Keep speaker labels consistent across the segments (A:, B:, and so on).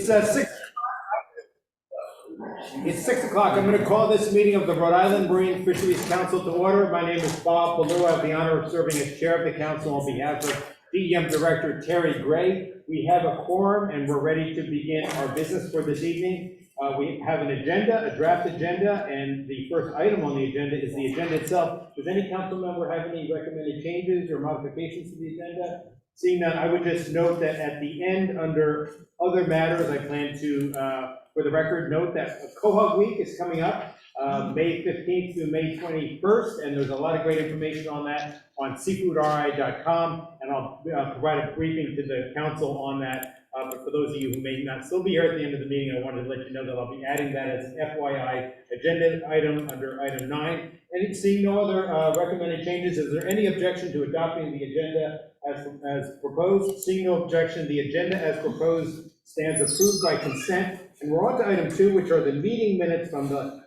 A: It's 6. It's 6 o'clock. I'm going to call this meeting of the Rhode Island Marine Fisheries Council to order. My name is Bob Ballou. I have the honor of serving as chair of the council on behalf of DEM Director Terry Gray. We have a quorum and we're ready to begin our business for this evening. We have an agenda, a draft agenda, and the first item on the agenda is the agenda itself. Does any council member have any recommended changes or modifications to the agenda? Seeing none, I would just note that at the end, under other matters, I plan to, for the record, note that Quahog Week is coming up, May 15th through May 21st, and there's a lot of great information on that on seafoodri.com, and I'll provide a briefing to the council on that. But for those of you who may not still be here at the end of the meeting, I wanted to let you know that I'll be adding that as an FYI agenda item under item 9. And seeing no other recommended changes, is there any objection to adopting the agenda as proposed? Seeing no objection, the agenda as proposed stands approved by consent. And we're on to item 2, which are the meeting minutes from the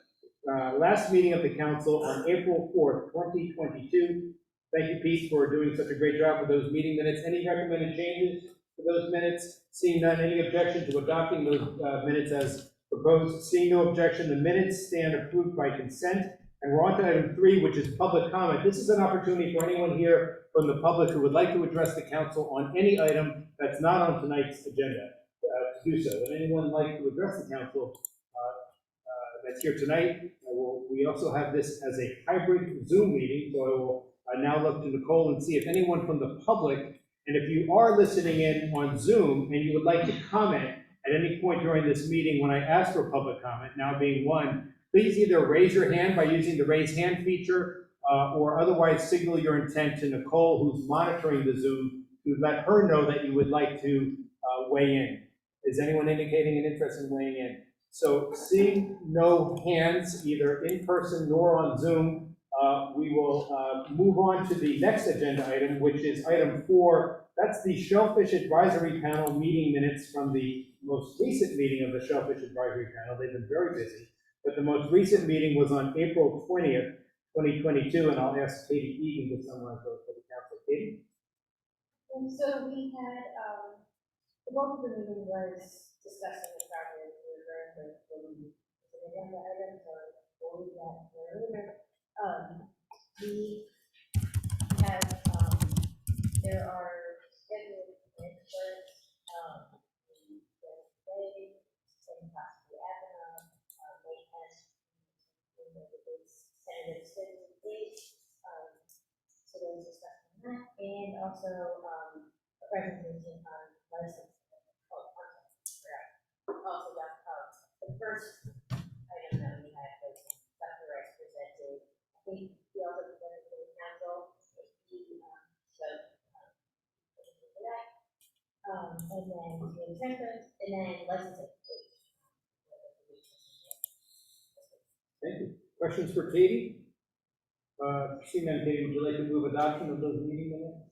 A: last meeting of the council on April 4th, 2022. Thank you, Pete, for doing such a great job with those meeting minutes. Any recommended changes to those minutes? Seeing none, any objection to adopting those minutes as proposed? Seeing no objection, the minutes stand approved by consent. And we're on to item 3, which is public comment. This is an opportunity for anyone here from the public who would like to address the council on any item that's not on tonight's agenda to do so. Would anyone like to address the council that's here tonight? We also have this as a hybrid Zoom meeting, so I will now look to Nicole and see if anyone from the public, and if you are listening in on Zoom and you would like to comment at any point during this meeting when I ask for public comment, now being 1, please either raise your hand by using the raise hand feature or otherwise signal your intent to Nicole, who's monitoring the Zoom, to let her know that you would like to weigh in. Is anyone indicating an interest in weighing in? So seeing no hands, either in person nor on Zoom, we will move on to the next agenda item, which is item 4. That's the Shellfish Advisory Panel meeting minutes from the most recent meeting of the Shellfish Advisory Panel. They've been very busy, but the most recent meeting was on April 20th, 2022, and I'll ask Katie Egan to summarize those for the council. Katie?
B: And so we had, the bulk of the meeting was discussing the project. We were going to the agenda items or we'll leave that for later. We have, there are scheduled experts, Wednesday, and possibly Avenue, they has, Senator scheduled dates, so there's discussion on that, and also, a presentation on license. Also, the first item that we had was Dr. Rice presented. I think he also presented to the council. He showed for that. And then the insurance, and then licensing.
A: Thank you. Questions for Katie? Seeing none, Katie, would you like to move adoption of those meeting minutes?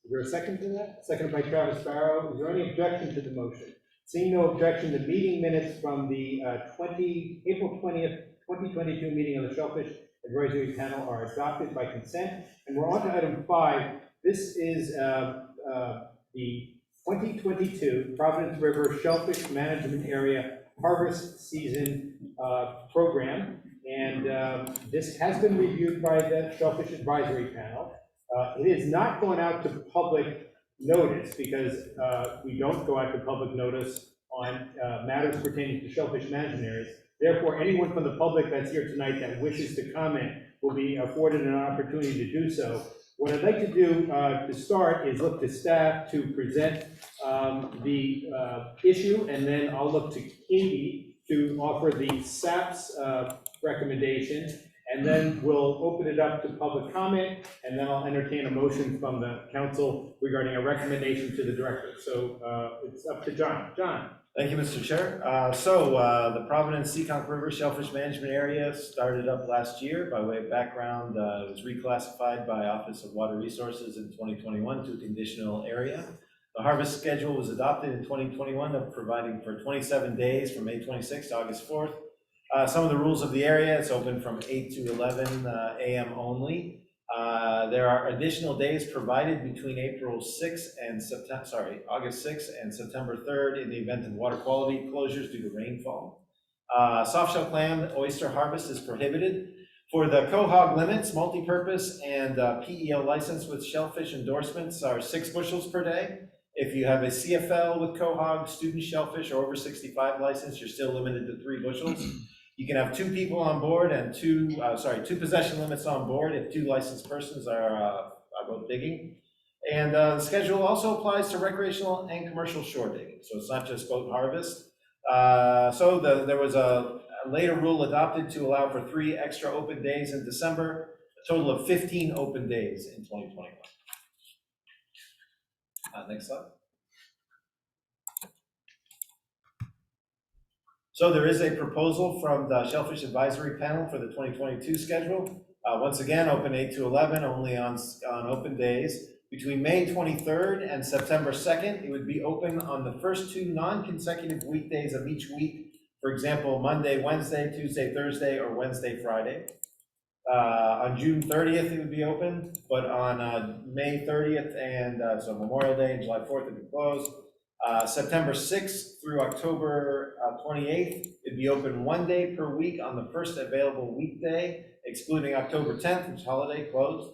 A: Is there a second to that? Seconded by Travis Barrow. Is there any objection to the motion? Seeing no objection, the meeting minutes from the April 20th, 2022 meeting of the Shellfish Advisory Panel are adopted by consent. And we're on to item 5. This is the 2022 Providence River Shellfish Management Area Harvest Season program. And this has been reviewed by the Shellfish Advisory Panel. It is not going out to public notice because we don't go out to public notice on matters pertaining to shellfish management areas. Therefore, anyone from the public that's here tonight that wishes to comment will be afforded an opportunity to do so. What I'd like to do to start is look to staff to present the issue, and then I'll look to Katie to offer the SAP's recommendation. And then we'll open it up to public comment, and then I'll entertain a motion from the council regarding a recommendation to the director. So it's up to John. John.
C: Thank you, Mr. Chair. The Providence Seekonk River Shellfish Management Area started up last year. By way of background, it was reclassified by Office of Water Resources in 2021 to a conditional area. The harvest schedule was adopted in 2021, providing for 27 days from May 26th to August 4th. Some of the rules of the area: it's open from 8 to 11 a.m. only. There are additional days provided between August 6th and September 3rd in the event of water quality closures due to rainfall. Softshell clam oyster harvest is prohibited. For the Quahog limits, multi-purpose and PEL license with shellfish endorsements are 6 bushels per day. If you have a CFL with Quahog, student shellfish, or over 65 license, you're still limited to 3 bushels. You can have 2 people on board and 2 possession limits on board if 2 licensed persons are both digging. And the schedule also applies to recreational and commercial shore digging, so it's not just boat harvest. There was a later rule adopted to allow for 3 extra open days in December, a total of 15 open days in 2021. Next slide. So there is a proposal from the Shellfish Advisory Panel for the 2022 schedule. Once again, open 8 to 11, only on open days. Between May 23rd and September 2nd, it would be open on the first 2 non-consecutive weekdays of each week. For example, Monday, Wednesday, Tuesday, Thursday, or Wednesday, Friday. On June 30th, it would be open, but on May 30th and so Memorial Day and July 4th, it would be closed. September 6th through October 28th, it'd be open 1 day per week on the first available weekday, excluding October 10th, which is holiday, closed.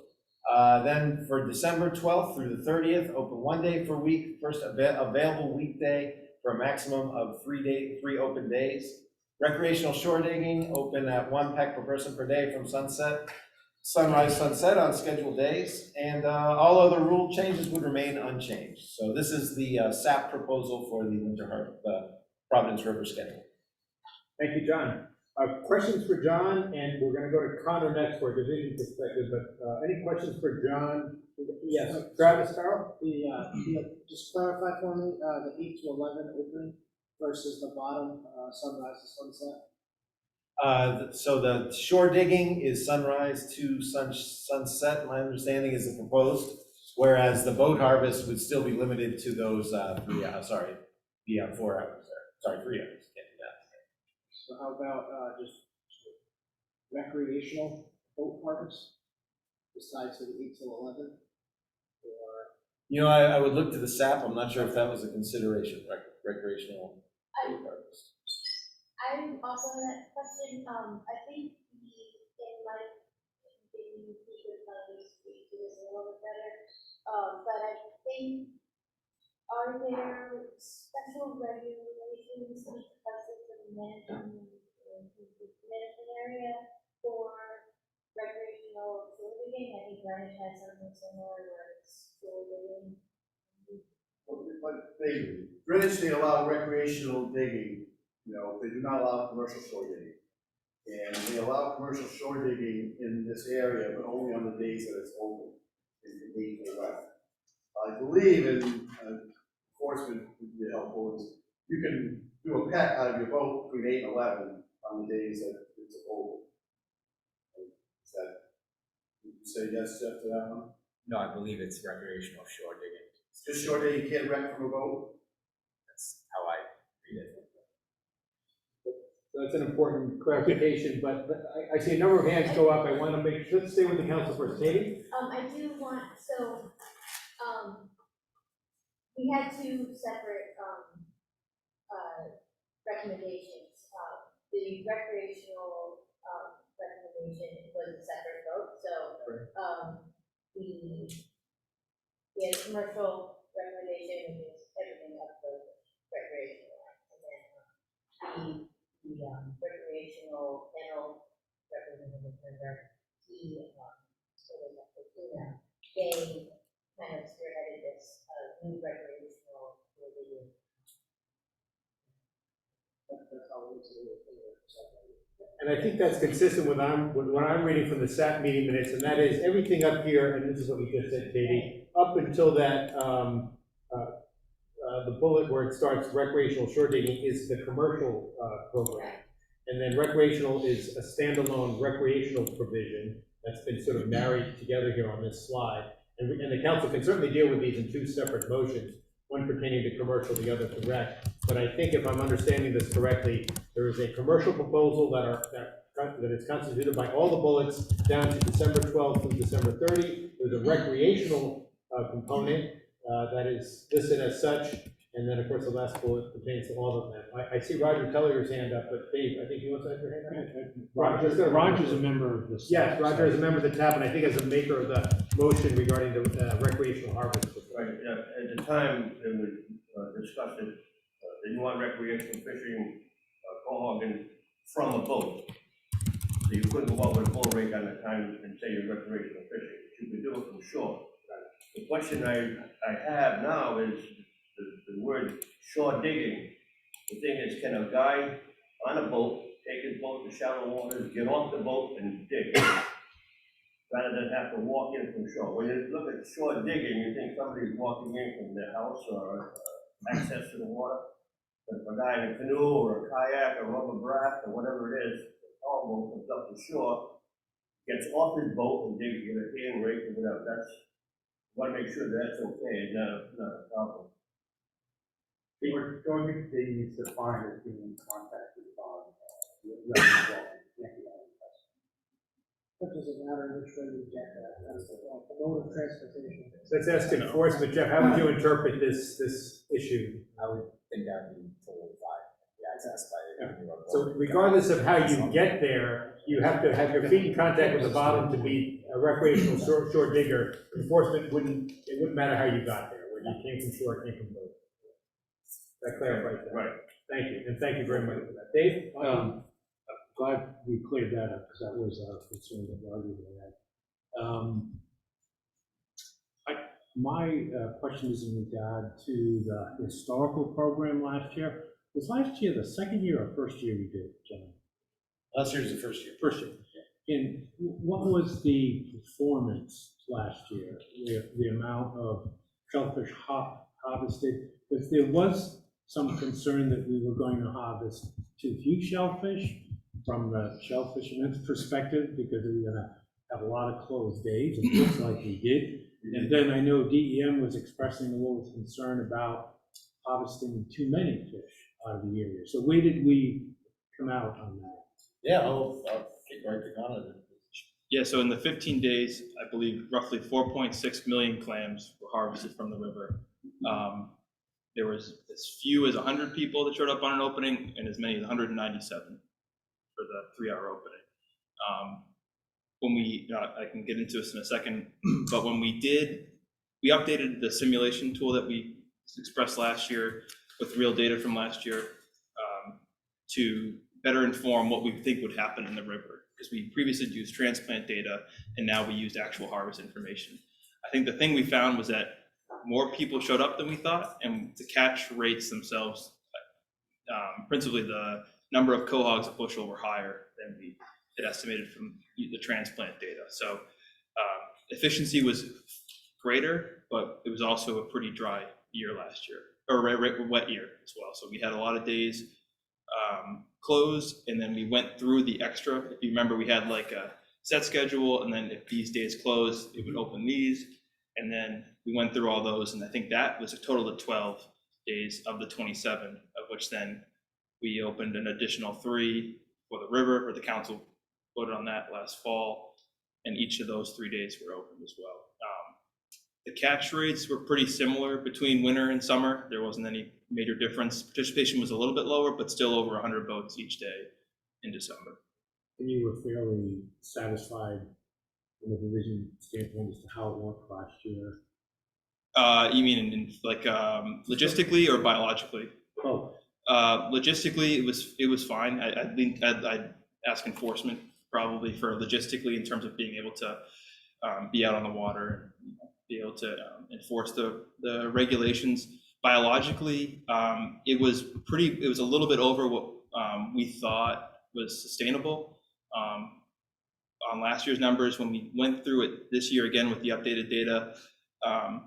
C: Then for December 12th through the 30th, open 1 day per week, first available weekday for a maximum of 3 open days. Recreational shore digging, open at 1 peck per person per day from sunrise, sunset on scheduled days, and all other rule changes would remain unchanged. So this is the SAP proposal for the Providence River schedule.
A: Thank you, John. Questions for John, and we're going to go to Connor next for a division perspective, but any questions for John? Yes, Travis Farrell?
D: Just clarify for me, the 8 to 11 opening versus the bottom, sunrise to sunset?
C: So the shore digging is sunrise to sunset, my understanding is the proposed, whereas the boat harvest would still be limited to those 4 hours there. Sorry, 3 hours. Can't do that.
D: So how about just recreational boat harvest besides the 8 to 11? Or
C: I would look to the SAP. I'm not sure if that was a consideration, recreational boat harvest.
B: I'm also on that question. I think it might be good to speak to this a little bit better. But I think, are there special regulations because of the management area for recreational shore digging? I think Greenwich has something similar where it's shore digging.
E: But they allow recreational digging, they do not allow commercial shore digging. And they allow commercial shore digging in this area, but only on the days that it's open, in 8 to 11. I believe in enforcement would be helpful is you can do a peck out of your boat between 8 and 11 on the days that it's open. Is that, would you say yes, Jeff, to that one?
F: No, I believe it's recreational shore digging.
E: Just shore digging, you can't wreck from a boat?
F: That's how I read it.
A: So that's an important clarification, but I see a number of hands go up. I want to make sure, let's stay with the council first. Katie?
B: I do want, we had 2 separate, recommendations. The recreational, recommendation was a separate vote, so, we had a commercial recommendation, which is everything up to recreational, and then, the recreational panel representative member, they kind of spearheaded this new recreational review.
D: that's how it is.
A: And I think that's consistent with what I'm reading from the SAP meeting minutes, and that is everything up here, and this is what we just said, Katie, up until that, the bullet where it starts recreational shore digging is the commercial program. And then recreational is a standalone recreational provision that's been sort of married together here on this slide. And the council can certainly deal with these in 2 separate motions, one pertaining to commercial, the other to rec. But I think if I'm understanding this correctly, there is a commercial proposal that it's constituted by all the bullets down to December 12th through December 30. There's a recreational component that is listed as such, and then, of course, the last bullet pertains to all of them. I see Roger Teller's hand up, but Dave, I think you want to have your hand up?
G: Roger's a member of this.
A: Yes, Roger is a member of the TAP, and I think as a maker of the motion regarding the recreational harvest.
H: Right, at the time that we discussed it, they didn't want recreational fishing, Quahog from a boat. So you couldn't go out with a bull rig on the time and say you're recreational fishing, but you could do it from shore. The question I have now is the word shore digging. The thing is, can a guy on a boat take his boat to shallow waters, get off the boat and dig? Rather than have to walk in from shore. When you look at shore digging, you think somebody's walking in from their house or access to the water. But if a guy in a canoe or a kayak or rubber raft or whatever it is, the power boat comes up to shore, gets off his boat and digs with a hand rake or whatever. That's, want to make sure that's okay, it's not a problem.
G: They were going to be defined as being in contact with the
D: It doesn't matter which way you get that, that's the mode of transportation.
A: Let's ask enforcement. Jeff, how would you interpret this issue?
F: I would think that would be totally fine. Yeah, it's asked by the.
A: So regardless of how you get there, you have to have your feet in contact with the bottom to be a recreational shore digger. Enforcement it wouldn't matter how you got there, whether you came from shore or came from boat. That clarifies that.
H: Right.
A: Thank you, and thank you very much for that. Dave?
G: glad we cleared that up, because that was a concern that Roger had. My question is in regard to the historical program last year. Was last year the second year or first year we did, John?
C: Last year was the first year.
G: First year. And what was the performance last year? The amount of shellfish harvested? Because there was some concern that we were going to harvest too few shellfish from the shellfisherman's perspective, because we were going to have a lot of closed days. It looks like we did. And then I know DEM was expressing a little concern about harvesting too many fish out of the area. So where did we come out on that?
C: Yeah, I'll kick right to Connor.
I: Yeah, so in the 15 days, I believe roughly 4.6 million clams were harvested from the river. There was as few as 100 people that showed up on an opening, and as many as 197 for the 3-hour opening. When we, I can get into this in a second, but when we updated the simulation tool that we expressed last year with real data from last year to better inform what we think would happen in the river, because we previously used transplant data and now we used actual harvest information. I think the thing we found was that more people showed up than we thought, and the catch rates themselves, principally the number of quahogs a bushel, were higher than we had estimated from the transplant data. So efficiency was greater, but it was also a pretty dry year last year, or wet year as well. So we had a lot of days closed, and then we went through the extra. If you remember, we had like a set schedule, and then if these days closed, it would open these, and then we went through all those, and I think that was a total of 12 days of the 27, of which then we opened an additional 3 for the river, or the council voted on that last fall, and each of those 3 days were opened as well. The catch rates were pretty similar between winter and summer. There wasn't any major difference. Participation was a little bit lower, but still over 100 boats each day in December.
G: And you were fairly satisfied from the division standpoint as to how it worked last year?
I: You mean in like logistically or biologically?
G: Both.
I: Logistically, it was fine. I'd ask enforcement probably for logistically in terms of being able to be out on the water and be able to enforce the regulations. Biologically, it was a little bit over what we thought was sustainable. On last year's numbers, when we went through it this year again with the updated data, I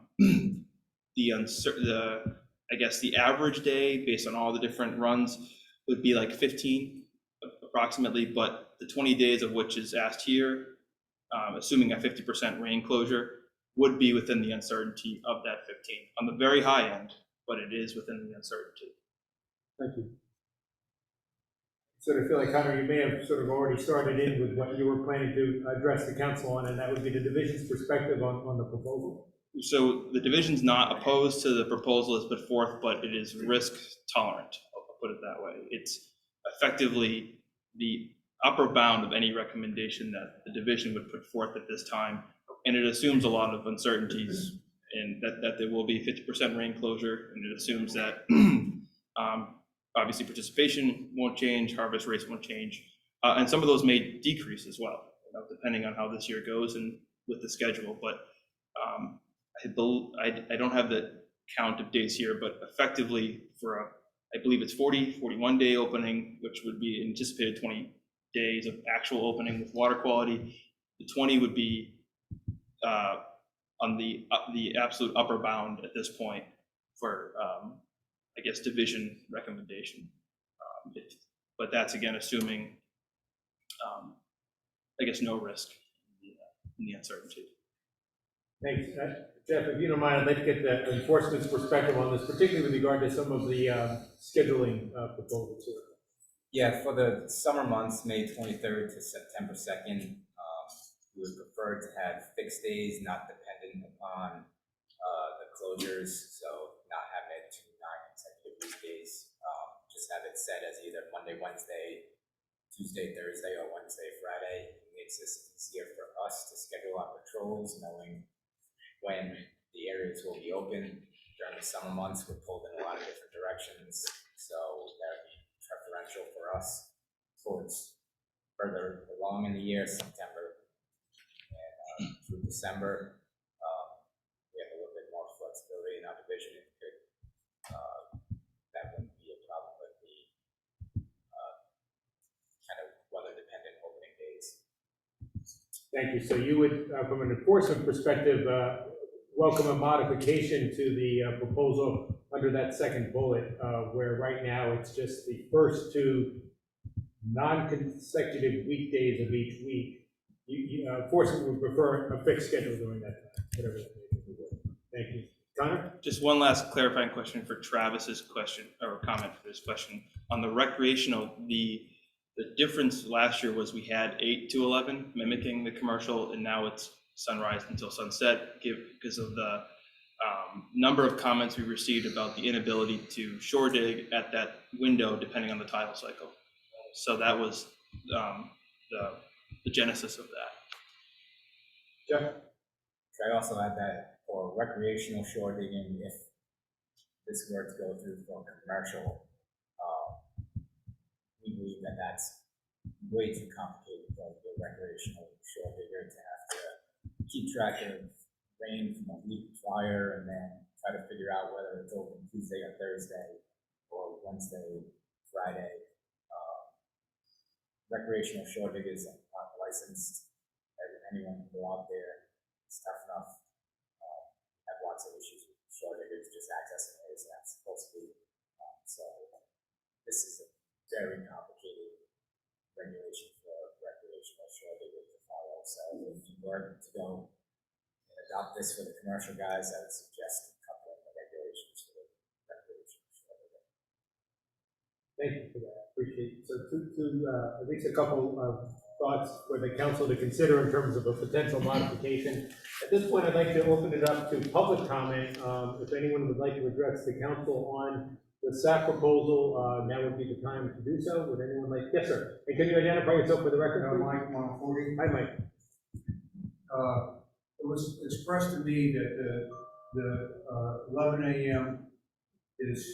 I: guess the average day based on all the different runs would be like 15 approximately, but the 20 days of which is asked here, assuming a 50% rain closure, would be within the uncertainty of that 15 on the very high end, but it is within the uncertainty.
G: Thank you.
A: sort of feel like, Connor, you may have sort of already started in with what you were planning to address the council on, and that would be the division's perspective on the proposal.
I: So the division's not opposed to the proposal that's put forth, but it is risk tolerant, I'll put it that way. It's effectively the upper bound of any recommendation that the division would put forth at this time, and it assumes a lot of uncertainties, and that there will be 50% rain closure, and it assumes that obviously participation won't change, harvest rates won't change, and some of those may decrease as well, depending on how this year goes and with the schedule. But I don't have the count of days here, but effectively for I believe it's 41 day opening, which would be anticipated 20 days of actual opening with water quality. The 20 would be on the absolute upper bound at this point for I guess division recommendation. But that's again assuming I guess no risk in the uncertainty.
A: Thanks. Jeff, if you don't mind, I'd like to get the enforcement's perspective on this, particularly with regard to some of the scheduling proposals here.
F: Yeah, for the summer months, May 23rd to September 2nd, we would prefer to have fixed days, not dependent upon the closures, so not having it 2 non-consecutive weekdays. Just have it set as either Monday, Wednesday, Tuesday, Thursday, or Wednesday, Friday. It makes this easier for us to schedule our patrols, knowing when the areas will be open. During the summer months, we're pulled in a lot of different directions, so that would be preferential for us towards further along in the year, September and through December. We have a little bit more flexibility in our division. That wouldn't be a problem with the kind of weather-dependent opening days.
A: Thank you. So you would, from an enforcement perspective, welcome a modification to the proposal under that second bullet, where right now it's just the first 2 non-consecutive weekdays of each week. Enforcement would prefer a fixed schedule during that time, whatever that may be. Thank you. Connor?
I: Just one last clarifying question for Travis's question, or comment for this question. On the recreational, the difference last year was we had 8 to 11 mimicking the commercial, and now it's sunrise until sunset because of the number of comments we received about the inability to shore dig at that window depending on the tidal cycle. So that was the genesis of that.
A: Jeff?
F: I also add that for recreational shore digging, if this were to go through for commercial, we believe that that's way too complicated for the recreational shore digger to have to keep track of rain from a week prior and then try to figure out whether it's open Tuesday or Thursday or Wednesday, Friday. Recreational shore diggers aren't licensed. Anyone can go out there. It's tough enough. Have lots of issues with shore diggers just accessing areas they're not supposed to be. So this is a very complicated regulation for recreational shore diggers to follow. So if you were to go and adopt this for the commercial guys, I would suggest coupling the regulations for the recreational shore digger.
A: Thank you for that. Appreciate it. So at least a couple of thoughts for the council to consider in terms of a potential modification. At this point, I'd like to open it up to public comment. If anyone would like to address the council on the SAP proposal, now would be the time to do so. Would anyone like? Yes, sir. And can you identify yourself for the record?
J: Mike Monteforti.
A: Hi, Mike.
J: It was expressed to me that the 11 a.m. is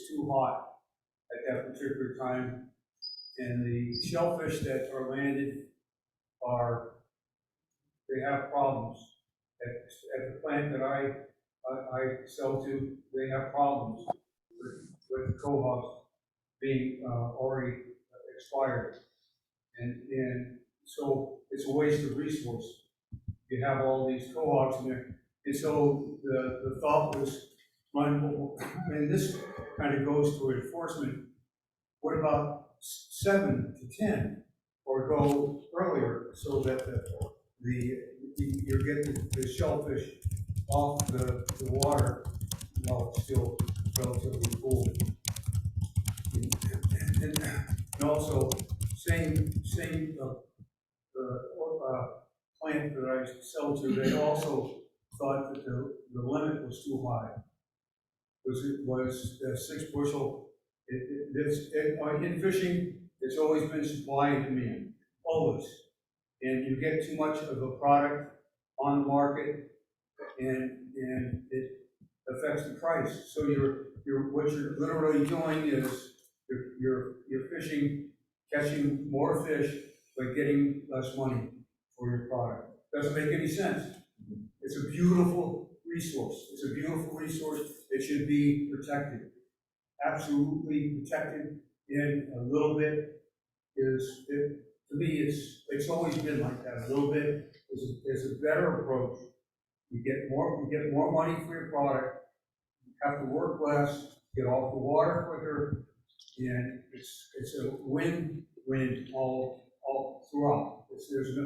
J: too hot at that particular time, and the shellfish that are landed they have problems. At the plant that I sell to, they have problems with Quahog being already expired, and so it's a waste of resource. You have all these Quahogs in there, and so the thought was, and this kind of goes to enforcement. What about 7 to 10, or go earlier so that you're getting the shellfish off the water while it's still relatively cool? And And also, same plant that I sell to, they also thought that the limit was too high. It was 6 bushel. In fishing, it's always been supply and demand, always. And you get too much of a product on the market, and it affects the price. So what you're literally doing is you're fishing, catching more fish, but getting less money for your product. Doesn't make any sense. It's a beautiful resource. It's a beautiful resource. It should be protected. Absolutely protected. And a little bit to me, it's always been like that. A little bit is a better approach. You get more money for your product. You have to work less, get off the water quicker, and it's a win-win all throughout. There's no,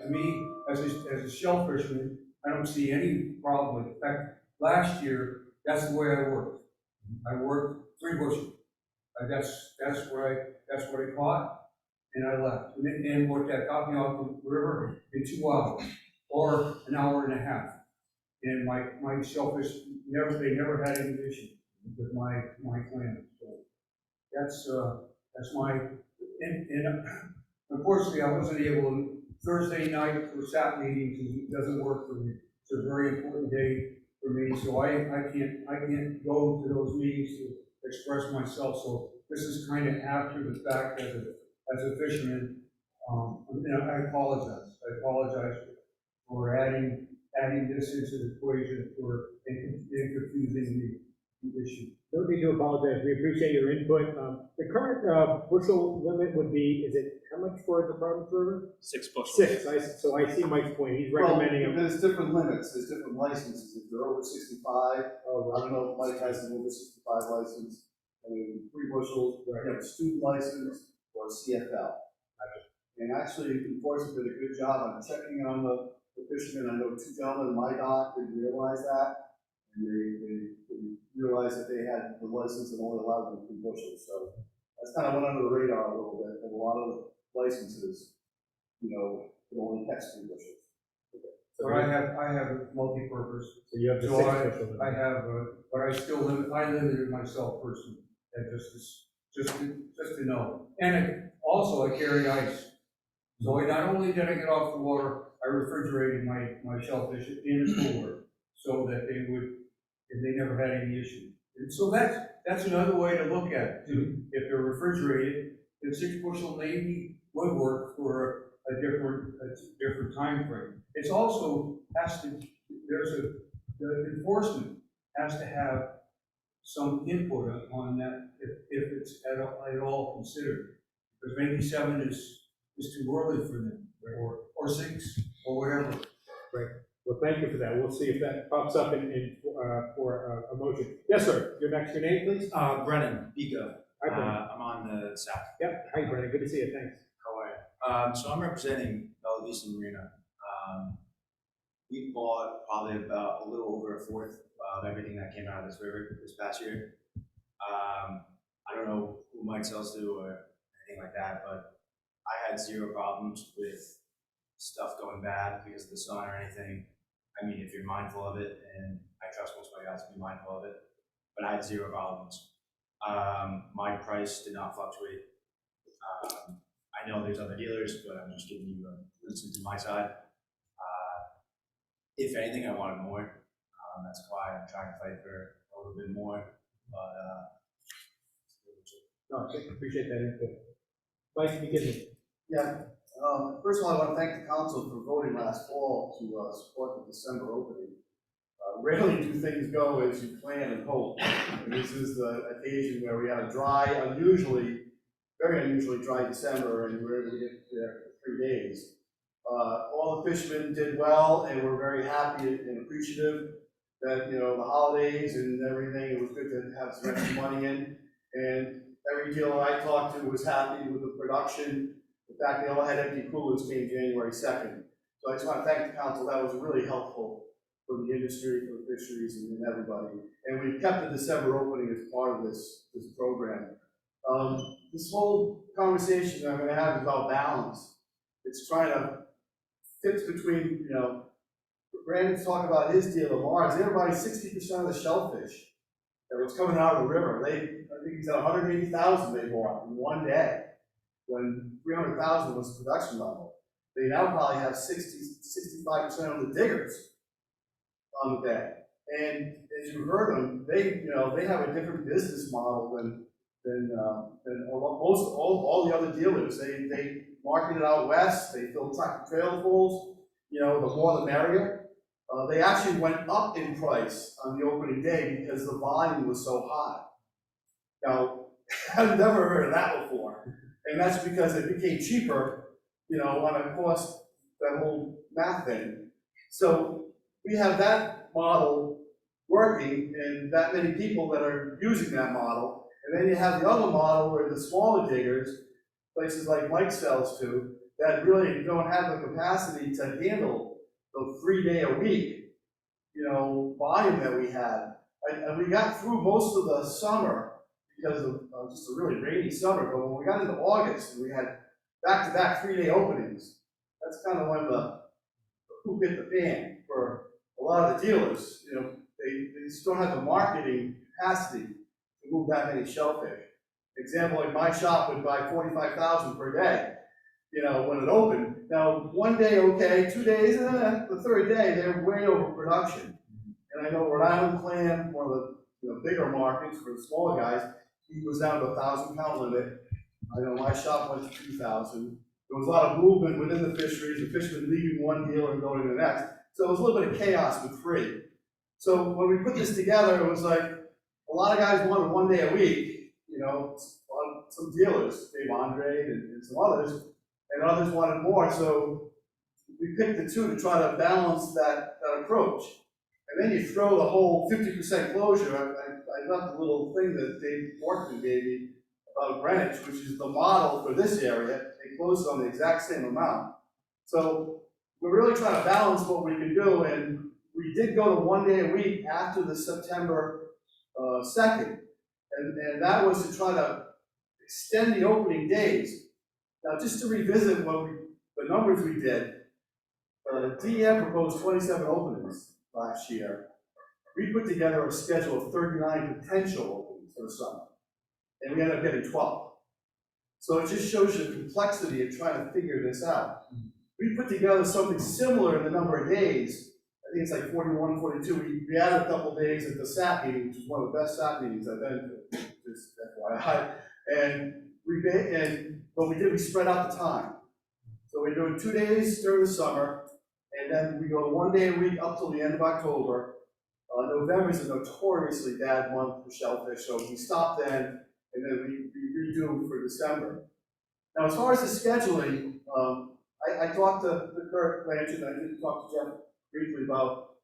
J: to me, as a shellfisherman, I don't see any problem with it. In fact, last year, that's the way I worked. I worked 3 bushel. That's what I caught, and I left. And what that got me off the river in 2 hours, or an hour and a half. And my shellfish they never had any issue with my clam. So that's my, and unfortunately I wasn't able to, Thursday night for SAP meetings, it doesn't work for me. It's a very important day for me, so I can't go to those meetings to express myself. So this is kind of after the fact as a fisherman. And I apologize. I apologize for adding this into the equation and confusing the issue.
A: No need to apologize. We appreciate your input. The current bushel limit would be, is it how much for the Providence River?
I: 6 bushels.
A: 6. So I see Mike's point. He's recommending
E: Well, there's different limits, there's different licenses. If they're over 65, I don't know if Mike has an over 65 license. I mean, 3 bushels, you have a student license or a CFL. And actually, enforcement did a good job on checking on the fishermen. I know 2 gentlemen in my dock didn't realize that. And they realized that they had the license and only allowed them 3 bushels. So that's kind of went under the radar a little bit. And a lot of the licenses, could only catch 3 bushels.
J: But I have multi-purpose.
A: So you have the
J: So
A: 6 bushel limit.
J: I have, but I still limited myself personally, and just to know. And also I carry ice. So not only did I get off the water, I refrigerated my shellfish in the cooler so that they never had any issues. And so that's another way to look at it too. If they're refrigerated, then 6 bushel maybe would work for a different time frame. It's also the enforcement has to have some input on that if it's at all considered. Because maybe 7 is too early for them, or 6, or whatever.
A: Right. Well, thank you for that. We'll see if that pops up for a motion. Yes, sir. Your name, please.
K: Brennan, Pico.
A: Hi, Brennan.
K: I'm on the SAP.
A: Yep. Hi, Brennan. Good to see you. Thanks.
K: How are you? So I'm representing Bella Vista Marina. We bought probably about a little over a fourth of everything that came out of this river this past year. I don't know who Mike sells to or anything like that, but I had 0 problems with stuff going bad because of the sun or anything. I mean, if you're mindful of it, and I trust most of my guys to be mindful of it, but I had 0 problems. My price did not fluctuate. I know there's other dealers, but I'm just giving you a listen to my side. If anything, I wanted more. That's why I'm trying to fight for a little bit more, but
A: No, I appreciate that input. Mike, begin me.
E: Yeah. First of all, I want to thank the council for voting last fall to support the December opening. Rarely do things go as you plan and hope. And this is the occasion where we had a dry, very unusually dry December, and we were able to get there for 3 days. All the fishermen did well, and we're very happy and appreciative that, the holidays and everything, it was good to have some extra money in. And every dealer I talked to was happy with the production. In fact, they all had empty coolers came January 2nd. So I just want to thank the council. That was really helpful for the industry, for the fisheries, and everybody. And we kept the December opening as part of this program. this whole conversation that I'm gonna have is about balance. It's trying to fit between, you know, Brandon's talking about his deal of ours, they're buying 60% of the shellfish that was coming out of the river. I think he said 180,000 they bought in one day, when 300,000 was the production level. They now probably have 65% of the diggers on the bay. And as you heard them, they have a different business model than all the other dealers. They market it out west, they fill tractor trailer pools, you know, the more the merrier. They actually went up in price on the opening day because the volume was so high. Now, I've never heard of that before. And that's because it became cheaper, you know, on a cost, that whole math thing. So we have that model working and that many people that are using that model. And then you have the other model where the smaller diggers, places like Mike sells to, that really don't have the capacity to handle the 3-day-a-week, you know, volume that we had. And we got through most of the summer because of just a really rainy summer, but when we got into August and we had back-to-back 3-day openings, that's kind of when the hoop hit the fan for a lot of the dealers. You know, they just don't have the marketing capacity to move that many shellfish. Example, like my shop would buy 45,000 per day, you know, when it opened. Now, one day, okay, 2 days, the third day, they're way over production. And I know Rhode Island clam, one of the bigger markets for the smaller guys, he was down to 1,000-pound limit. I know my shop went to 2,000. There was a lot of movement within the fisheries, the fishermen leaving one dealer and going to the next. So it was a little bit of chaos with free. So when we put this together, it was like a lot of guys wanted 1 day a week, you know, some dealers, Dave Andre and some others, and others wanted more. So we picked the two to try to balance that approach. And then you throw the whole 50% closure. I left a little thing that Dave Morton gave me about Greenwich, which is the model for this area. They closed on the exact same amount. So we're really trying to balance what we can do, and we did go to 1 day a week after the September 2nd, and that was to try to extend the opening days. Now, just to revisit the numbers we did, DEM proposed 27 openings last year. We put together a schedule of 39 potential openings for the summer, and we ended up getting 12. So it just shows you the complexity of trying to figure this out. We put together something similar in the number of days. I think it's like 41, 42. We added a couple days at the SAP meeting, which is one of the best SAP meetings I've been to, just FYI. But we spread out the time. So we're doing 2 days during the summer, and then we go 1 day a week up till the end of October. November is a notoriously bad month for shellfish, so we stop then, and then we redo for December. Now, as far as the scheduling, I talked to Kurt Blanchard, I did talk to Jeff briefly about,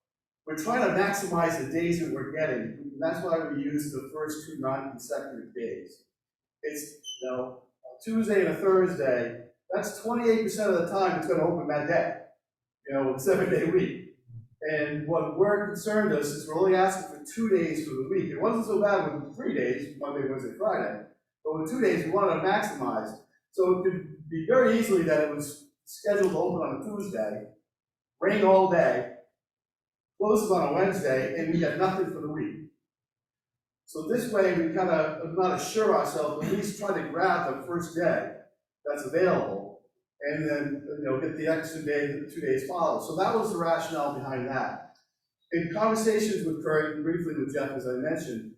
E: we're trying to maximize the days that we're getting, and that's why we use the first 2 non-consecutive days. It's, you know, a Tuesday and a Thursday, that's 28% of the time it's going to open that day, you know, 7-day week. And what we're concerned with is we're only asking for 2 days for the week. It wasn't so bad with 3 days, Monday, Wednesday, Friday, but with 2 days we wanted to maximize. So it could be very easily that it was scheduled to open on a Tuesday, rain all day, closes on a Wednesday, and we get nothing for the week. So this way we kind of not assure ourselves, but at least try to grab the first day that's available, and then, you know, get the extra day that the 2 days follow. So that was the rationale behind that. In conversations with Kurt and briefly with Jeff, as I mentioned,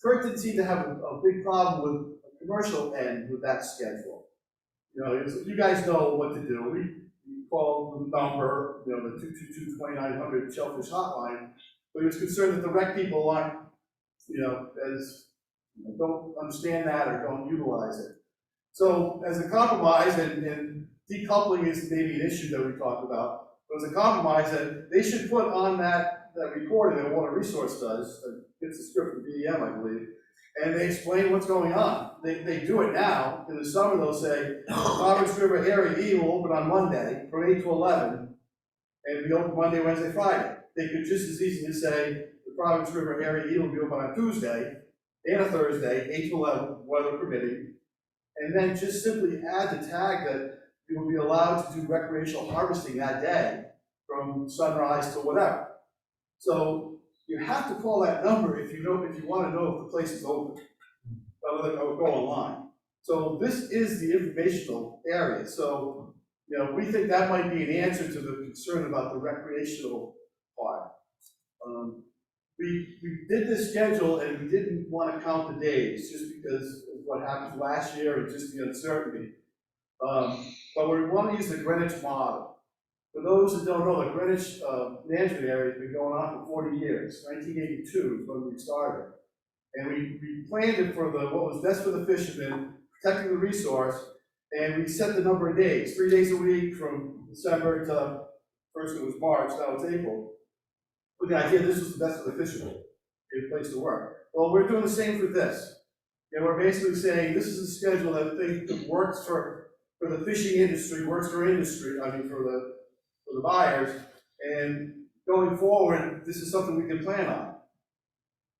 E: Kurt didn't seem to have a big problem with the commercial end with that schedule. You know, you guys know what to do. We called the number, you know, the 222-2900 Shellfish Hotline, but he was concerned that the rec people aren't, you know, don't understand that or don't utilize it. So as a compromise, and decoupling is maybe an issue that we talked about, but as a compromise that they should put on that recording that Water Resource does, it's a script from DEM, I believe, and they explain what's going on. They do it now. In the summer, they'll say, Providence River Area E will open on Monday from 8 to 11, and we open Monday, Wednesday, Friday. They could just as easily say, the Providence River Area E will be open on Tuesday, and a Thursday, 8 to 11, weather permitting. And then just simply add the tag that you will be allowed to do recreational harvesting that day from sunrise to whatever. So you have to call that number if you want to know if the place is open, other than go online. So this is the informational area. So, we think that might be an answer to the concern about the recreational part. We did this schedule and we didn't want to count the days just because of what happened last year and just the uncertainty. But we want to use the Greenwich model. For those that don't know, the Greenwich management area has been going on for 40 years. 1982 is when we started. And we planned it for what was best for the fishermen, protecting the resource, and we set the number of days, 3 days a week from December to, first it was March, now it's April. With the idea this was the best for the fishermen, a place to work. Well, we're doing the same for this. And we're basically saying this is a schedule that works for the fishing industry, works for industry, for the buyers, and going forward, this is something we can plan on.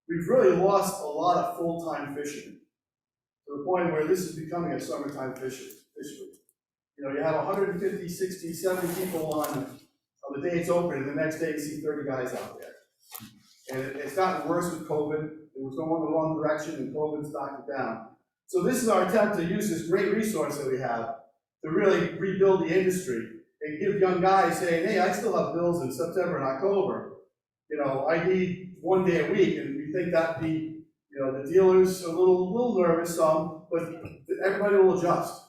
E: We've really lost a lot of full-time fishermen to the point where this is becoming a summertime fishery. You have 150, 60, 70 people on the day it's open, and the next day you see 30 guys out there. And it's gotten worse with COVID. It was going the wrong direction, and COVID's knocked it down. So this is our attempt to use this great resource that we have to really rebuild the industry and give young guys saying, hey, I still have bills in September and October. I need 1 day a week, and we think that'd be, the dealers are a little nervous, some, but everybody will adjust.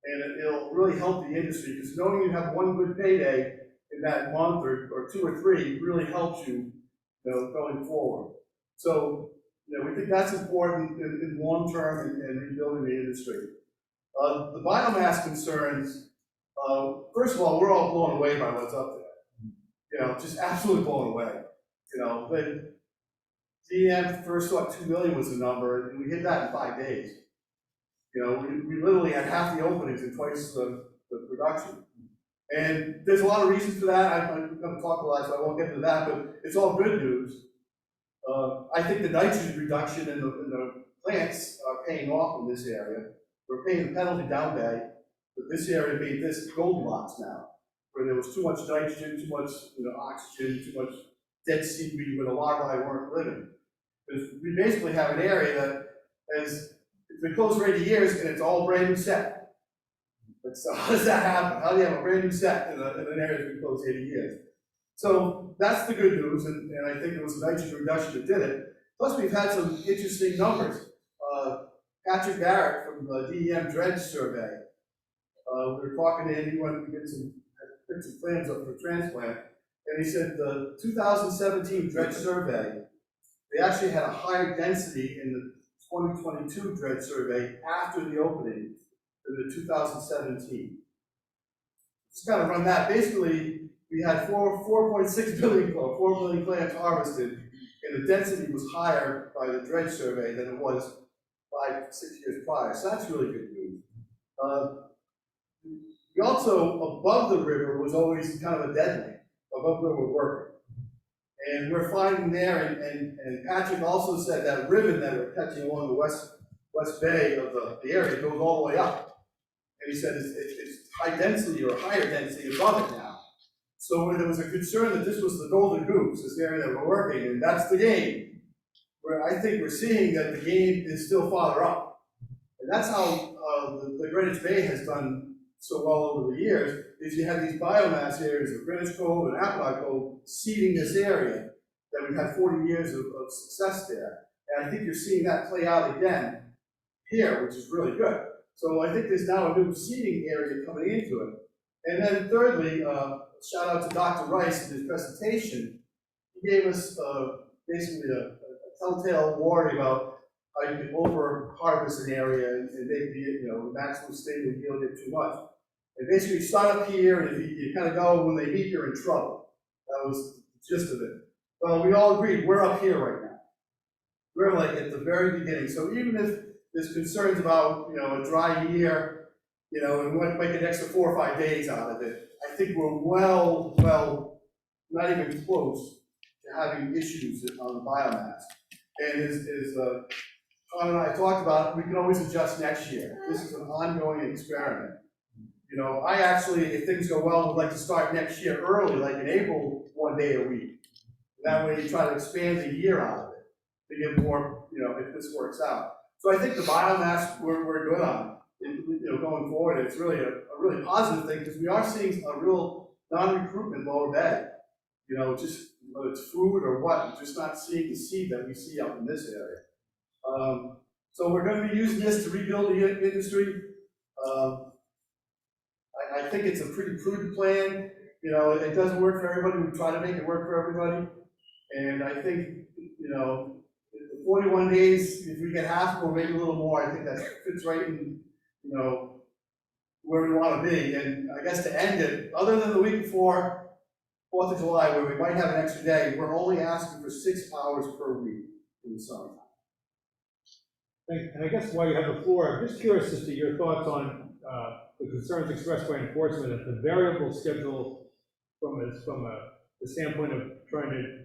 E: And it'll really help the industry, because knowing you have one good payday in that month or 2 or 3 really helps you, going forward. So, we think that's important in long term and rebuilding the industry. The biomass concerns, first of all, we're all blown away by what's up there. Just absolutely blown away. But DM first thought 2 million was the number, and we hit that in 5 days. We literally had half the openings and twice the production. And there's a lot of reasons for that. I'm going to talk a lot, so I won't get into that, but it's all good news. I think the nitrogen reduction in the plants are paying off in this area. We're paying the penalty down bay, but this area made this Goldilocks now, where there was too much nitrogen, too much oxygen, too much dead seaweed where the larvae weren't living. Because we basically have an area that it's been closed for 80 years and it's all brand new set. But so how does that happen? How do you have a brand new set in an area that's been closed 80 years? So that's the good news, and I think it was the nitrogen reduction that did it. Plus we've had some interesting numbers. Patrick Barrett from the DEM Dredge Survey. We were talking to him, he wanted to get some plans up for transplant, and he said the 2017 Dredge Survey, they actually had a higher density in the 2022 Dredge Survey after the opening than the 2017. Just kind of run that. Basically, we had 4.6 billion, 4 million clams harvested, and the density was higher by the Dredge Survey than it was 5-6 years prior. So that's really good news. We also, above the river was always kind of a dead land, above where we're working. And we're finding there, and Patrick also said that ribbon that we're catching along the west bay of the area goes all the way up. And he said it's high density or higher density above it now. So there was a concern that this was the golden goose, this area that we're working, and that's the game. Where I think we're seeing that the game is still farther up. And that's how the Greenwich Bay has done so well over the years, is you have these biomass areas of Greenwich Cove and Apponaug Cove seeding this area, that we've had 40 years of success there. And I think you're seeing that play out again here, which is really good. So I think there's now a new seeding area coming into it. And then thirdly, shout out to Dr. Rice in his presentation. He gave us basically a telltale warning about how you can over-harvest an area and maybe, the maximum stable yield get too much. And basically start up here, and if you kind of go, when they meet, you're in trouble. That was the gist of it. Well, we all agreed, we're up here right now. We're like at the very beginning. So even if there's concerns about, a dry year, and we might make an extra 4 or 5 days out of it, I think we're well, not even close to having issues on the biomass. And as and I talked about, we can always adjust next year. This is an ongoing experiment. You know, I actually, if things go well, would like to start next year early, like in April, 1 day a week. That way you try to expand the year out of it, to get more, you know, if this works out. So I think the biomass, we're good on, you know, going forward. It's really a really positive thing, because we are seeing a real non-recruitment lower bay. You know, just whether it's food or what, we're just not seeing the seed that we see up in this area. So we're going to be using this to rebuild the industry. I think it's a pretty prudent plan. You know, it doesn't work for everybody. We try to make it work for everybody. And I think, you know, the 41 days, if we get half or maybe a little more, I think that fits right in, you know, where we want to be. And I guess to end it, other than the week before 4th of July, where we might have an extra day, we're only asking for 6 hours per week in the summer.
A: And I guess while you have the floor, I'm just curious as to your thoughts on the concerns expressed by enforcement that the variable schedule from the standpoint of trying to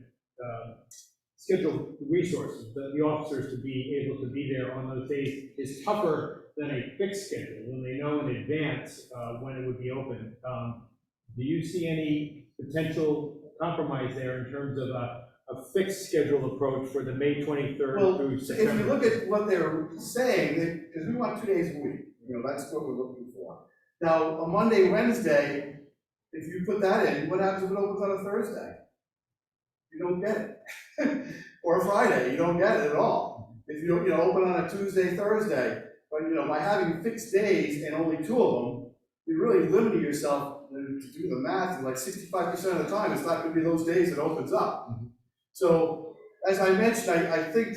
A: schedule resources, the officers to be able to be there on those days is tougher than a fixed schedule when they know in advance when it would be open. Do you see any potential compromise there in terms of a fixed schedule approach for the May 23rd through September?
E: If you look at what they're saying, because we want 2 days a week, you know, that's what we're looking for. Now, a Monday, Wednesday, if you put that in, what happens if it opens on a Thursday? You don't get it. Or a Friday, you don't get it at all. If you don't, you know, open on a Tuesday, Thursday, but you know, by having fixed days and only 2 of them, you're really limiting yourself to do the math, and like 65% of the time, it's not going to be those days it opens up. So, as I mentioned, I think,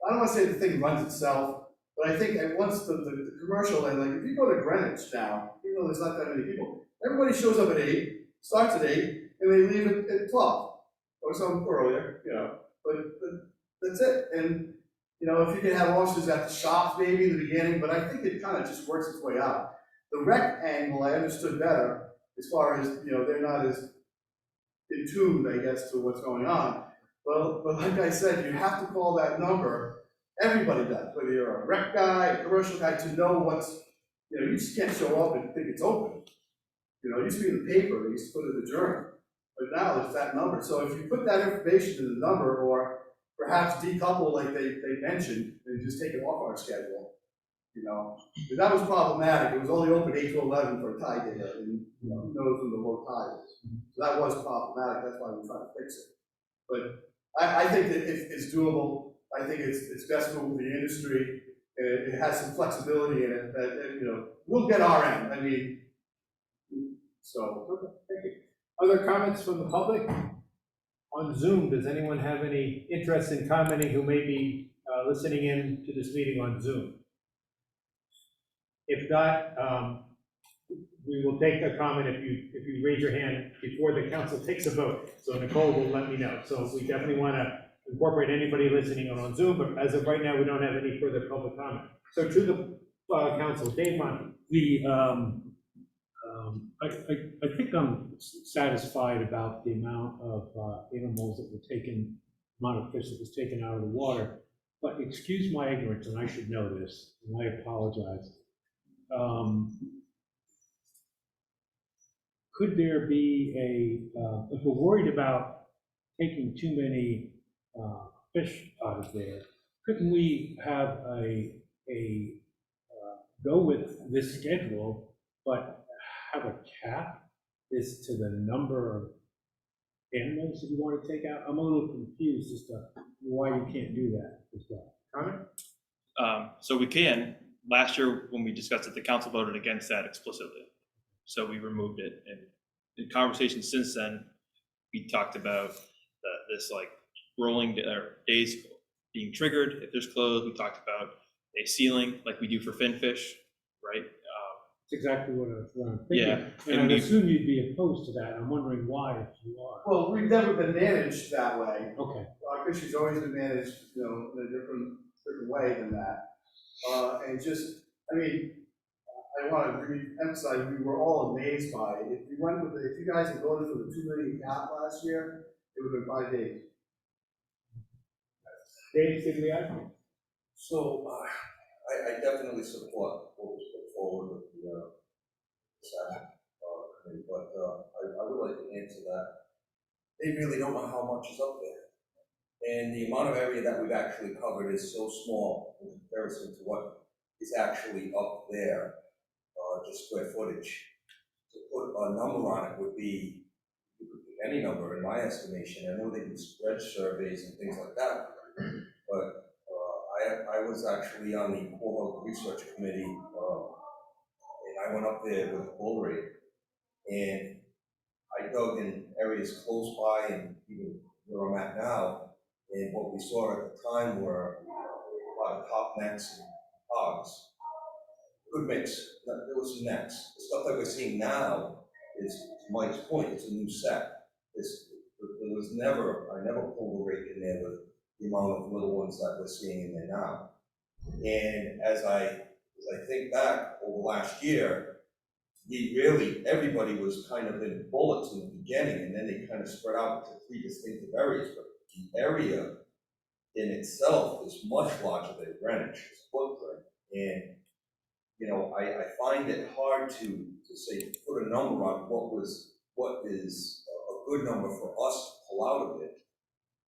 E: I don't want to say the thing runs itself, but I think once the commercial end, like if you go to Greenwich now, even though there's not that many people, everybody shows up at 8, starts at 8, and they leave at 12, or some earlier, you know, but that's it. And, you know, if you can have officers at the shops maybe in the beginning, but I think it kind of just works its way out. The rec angle I understood better, as far as, you know, they're not as in tune, I guess, to what's going on. But like I said, you have to call that number. Everybody does, whether you're a rec guy, a commercial guy, to know what's, you know, you just can't show up and think it's open. You know, it used to be in the paper, they used to put it in the journal. But now it's that number. So if you put that information in the number, or perhaps decouple like they mentioned, and just take it off our schedule, you know, but that was problematic. It was only open 8 to 11 for a tide day, and you know, who knows when the low tide is. So that was problematic. That's why we're trying to fix it. But I think that it's doable. I think it's best for the industry. It has some flexibility in it that, you know, we'll get our end. I mean, so.
A: Okay, thank you. Other comments from the public? On Zoom, does anyone have any interest in commenting who may be listening in to this meeting on Zoom? If not, we will take a comment if you raise your hand before the council takes a vote. So Nicole will let me know. So we definitely want to incorporate anybody listening on Zoom, but as of right now, we don't have any further public comment. So to the council, Dave Monty.
G: I think I'm satisfied about the amount of animals that were taken, amount of fish that was taken out of the water. But excuse my ignorance, and I should know this, and I apologize. Could there be if we're worried about taking too many fish out of there, couldn't we have go with this schedule, but have a cap as to the number of animals that you want to take out? I'm a little confused as to why you can't do that as well. Connor?
I: So we can. Last year, when we discussed it, the council voted against that explicitly. So we removed it. And in conversations since then, we talked about this like rolling days being triggered if there's closed. We talked about a ceiling like we do for finfish, right?
G: That's exactly what I'm thinking.
I: Yeah.
G: And I assume you'd be opposed to that. I'm wondering why, if you are.
E: Well, we've never been managed that way.
G: Okay.
E: Our fishery's always been managed, you know, in a different way than that. And just, I mean, I want to re-emphasize, we were all amazed by it. If you guys had voted for the 2 million cap last year, it would have been 5 days.
A: Dave Sigliato.
L: So, I definitely support what was put forward with the, SAP, committee, but, I would like to answer that. They really don't know how much is up there. And the amount of area that we've actually covered is so small in comparison to what is actually up there, just square footage. To put a number on it would be, you could pick any number in my estimation. I know they do spread surveys and things like that, but I was actually on the Quahog Research Committee, and I went up there with a bull rate, and I dug in areas close by and even where I'm at now, and what we saw at the time were a lot of top necks and hogs. Good mix. There was some necks. The stuff that we're seeing now is, to Mike's point, it's a new set. There was never, I never pulled a rake in there with the amount of little ones that we're seeing in there now. And as I think back over last year, everybody was kind of in bullets in the beginning, and then they kind of spread out to 3 distinctive areas. But the area in itself is much larger than Greenwich's footprint. And, you know, I find it hard to say, put a number on what is a good number for us to pull out of it.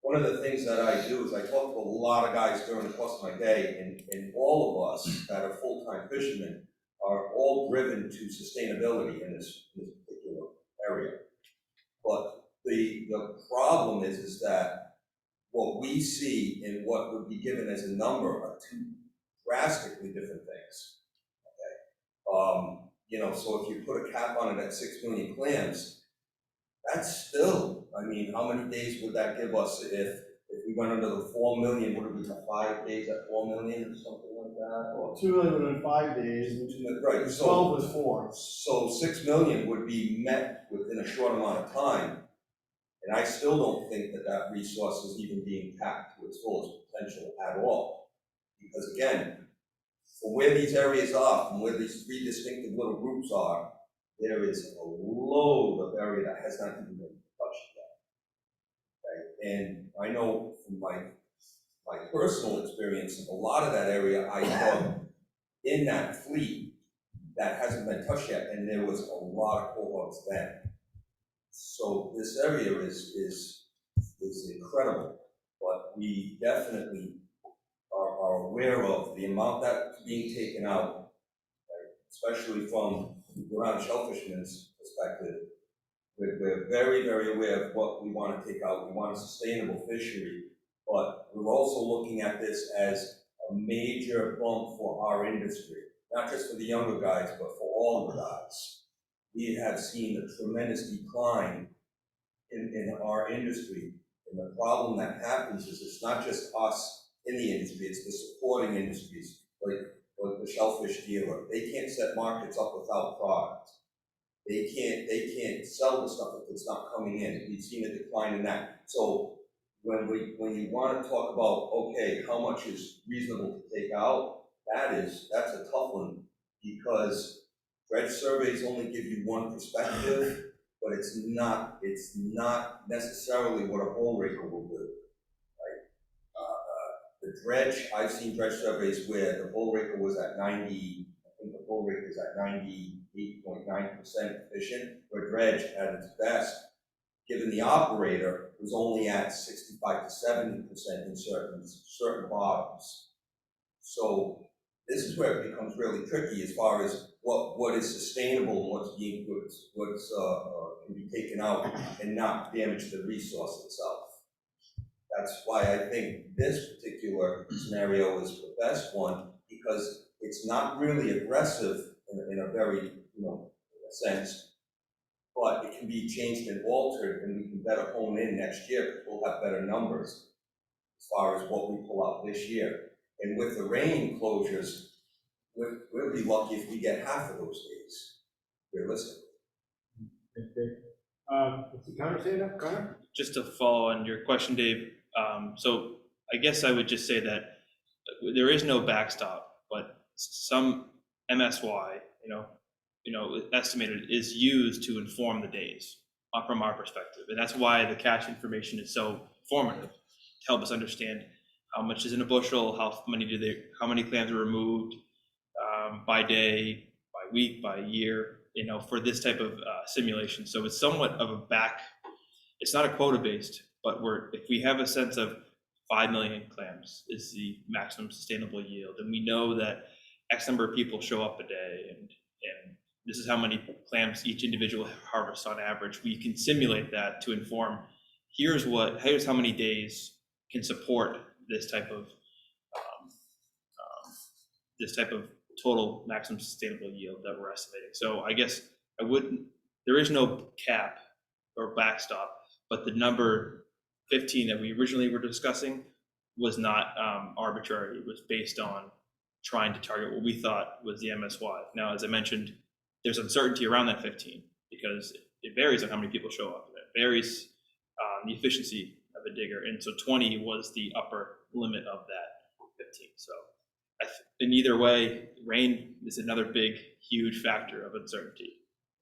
L: One of the things that I do is I talk to a lot of guys during the course of my day, and all of us that are full-time fishermen are all driven to sustainability in this particular area. But the problem is that what we see and what would be given as a number are two drastically different things. Okay, you know, so if you put a cap on it at 6 million clams, that's still, I mean, how many days would that give us if we went under the 4 million? Would it be 5 days at 4 million or something like that? Or
E: 2 million within 5 days,
L: right, so
E: 12 was 4.
L: So 6 million would be met within a short amount of time. And I still don't think that resource is even being tapped to its fullest potential at all. Because again, from where these areas are, from where these 3 distinctive little groups are, there is a load of area that has not even been touched yet. Okay? And I know from my personal experience, a lot of that area I dug in that fleet that hasn't been touched yet, and there was a lot of cohorts then. So this area is incredible, but we definitely are aware of the amount that's being taken out, right? Especially from around shellfishmen's perspective. We're very, very aware of what we want to take out. We want a sustainable fishery, but we're also looking at this as a major bump for our industry, not just for the younger guys, but for all the guys. We have seen a tremendous decline in our industry. And the problem that happens is it's not just us in the industry, it's the supporting industries, like the shellfish dealer. They can't set markets up without product. They can't sell the stuff if it's not coming in. We've seen a decline in that. So when you want to talk about, okay, how much is reasonable to take out, that's a tough one, because dredge surveys only give you one perspective, but it's not necessarily what a bull raker will do, right? The dredge, I've seen dredge surveys where the bull raker was at 90, I think the bull raker is at 98.9% efficient, where dredge at its best, given the operator, was only at 65 to 70% in certain bottoms. So this is where it becomes really tricky as far as what is sustainable and what's can be taken out and not damage the resource itself. That's why I think this particular scenario is the best one, because it's not really aggressive in a very, sense, but it can be changed and altered, and we can better hone in next year, because we'll have better numbers as far as what we pull out this year. And with the rain closures, we'll be lucky if we get half of those days, realistically.
A: What's the counter say that, Connor?
I: Just to follow on your question, Dave, so I guess I would just say that there is no backstop, but some MSY, estimated is used to inform the days from our perspective. And that's why the catch information is so formative, to help us understand how much is in a bushel, how many clams are removed by day, by week, by year, for this type of simulation. So it's somewhat of it's not a quota based, but if we have a sense of 5 million clams is the maximum sustainable yield, and we know that X number of people show up a day, and this is how many clams each individual harvests on average, we can simulate that to inform, here's how many days can support this type of total maximum sustainable yield that we're estimating. So I guess there is no cap or backstop, but the number 15 that we originally were discussing was not arbitrary. It was based on trying to target what we thought was the MSY. Now, as I mentioned, there's uncertainty around that 15 because it varies on how many people show up. It varies the efficiency of a digger. And so 20 was the upper limit of that 15. So in either way, rain is another big, huge factor of uncertainty.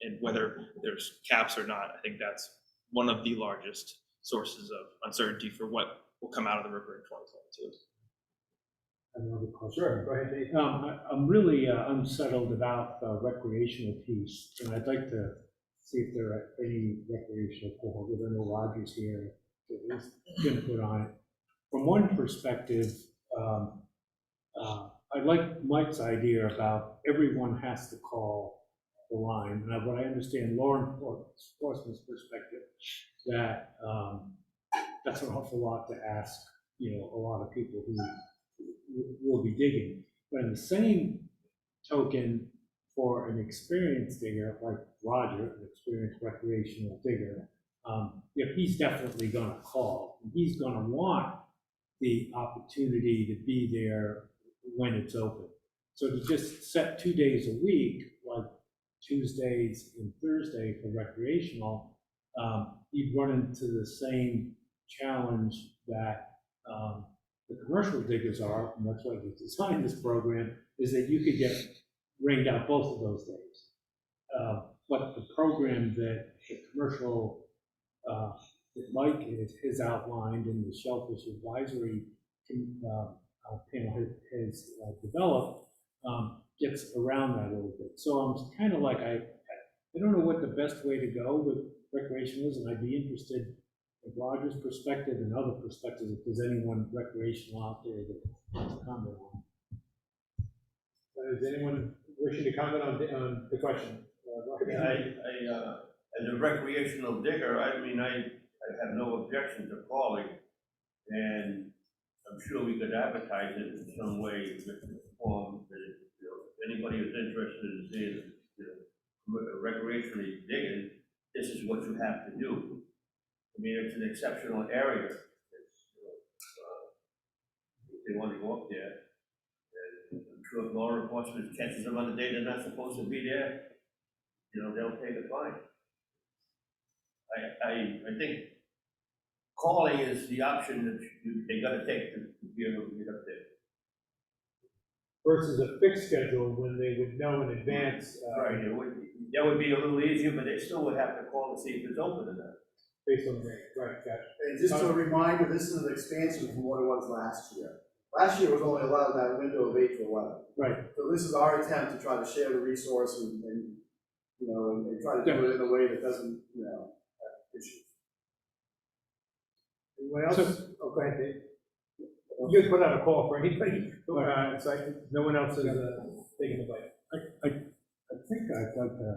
I: And whether there's caps or not, I think that's one of the largest sources of uncertainty for what will come out of the river in 2022.
G: Another question.
E: Sure, go ahead, Dave.
G: I'm really unsettled about the recreational piece, and I'd like to see if there are any recreational Quahog. I know Roger's here to his input on it. From one perspective, I like Mike's idea about everyone has to call the line. And what I understand law enforcement's perspective, that that's an awful lot to ask, a lot of people who will be digging. But in the same token, for an experienced digger like Roger, an experienced recreational digger, he's definitely going to call. He's going to want the opportunity to be there when it's open. So to just set 2 days a week, like Tuesdays and Thursday for recreational, you'd run into the same challenge that the commercial diggers are, and that's why we designed this program, is that you could get rained out both of those days. But the program that the commercial, that Mike has outlined in the Shellfish Advisory panel has developed, gets around that a little bit. So I'm kind of like, I don't know what the best way to go with recreational is, and I'd be interested in Roger's perspective and other perspectives if there's anyone recreational out there that wants to comment on.
A: Is anyone wishing to comment on the question?
H: As a recreational digger, I have no objection to calling, and I'm sure we could advertise it in some way with the form that if anybody is interested in seeing, recreationally digging, this is what you have to do. It's an exceptional area. If they want to go up there, and I'm sure if law enforcement catches them on the day they're not supposed to be there, they'll pay the fine. I think calling is the option that they got to take to be able to get up there.
A: Versus a fixed schedule when they would know in advance.
H: Right, that would be a little easier, but they still would have to call to see if it's open or not.
A: Based on the rate, right, gotcha.
E: And just a reminder, this is an expansion from what it was last year. Last year was only allowed that window of 8 to 11.
A: Right.
E: So this is our attempt to try to share the resource and try to do it in a way that doesn't, have issues.
A: Anyone else? Go ahead, Dave. You could put out a call for anybody, so no one else is taking the bite.
G: I think I'd like to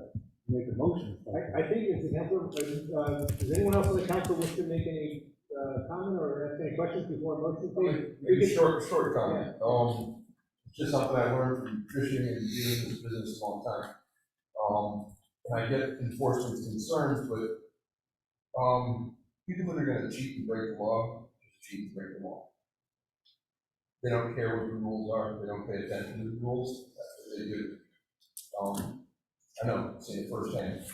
G: make a motion.
A: I think it's the council, does anyone else on the council wish to make any comment or ask any questions before a motion, please?
M: Maybe a short comment. Just something I learned from fishing and doing this business a long time. And I get enforcement concerns, but people that are going to cheat and break the law, just cheat and break the law. They don't care what the rules are. They don't pay attention to the rules. That's what they do. I know, I've seen it firsthand.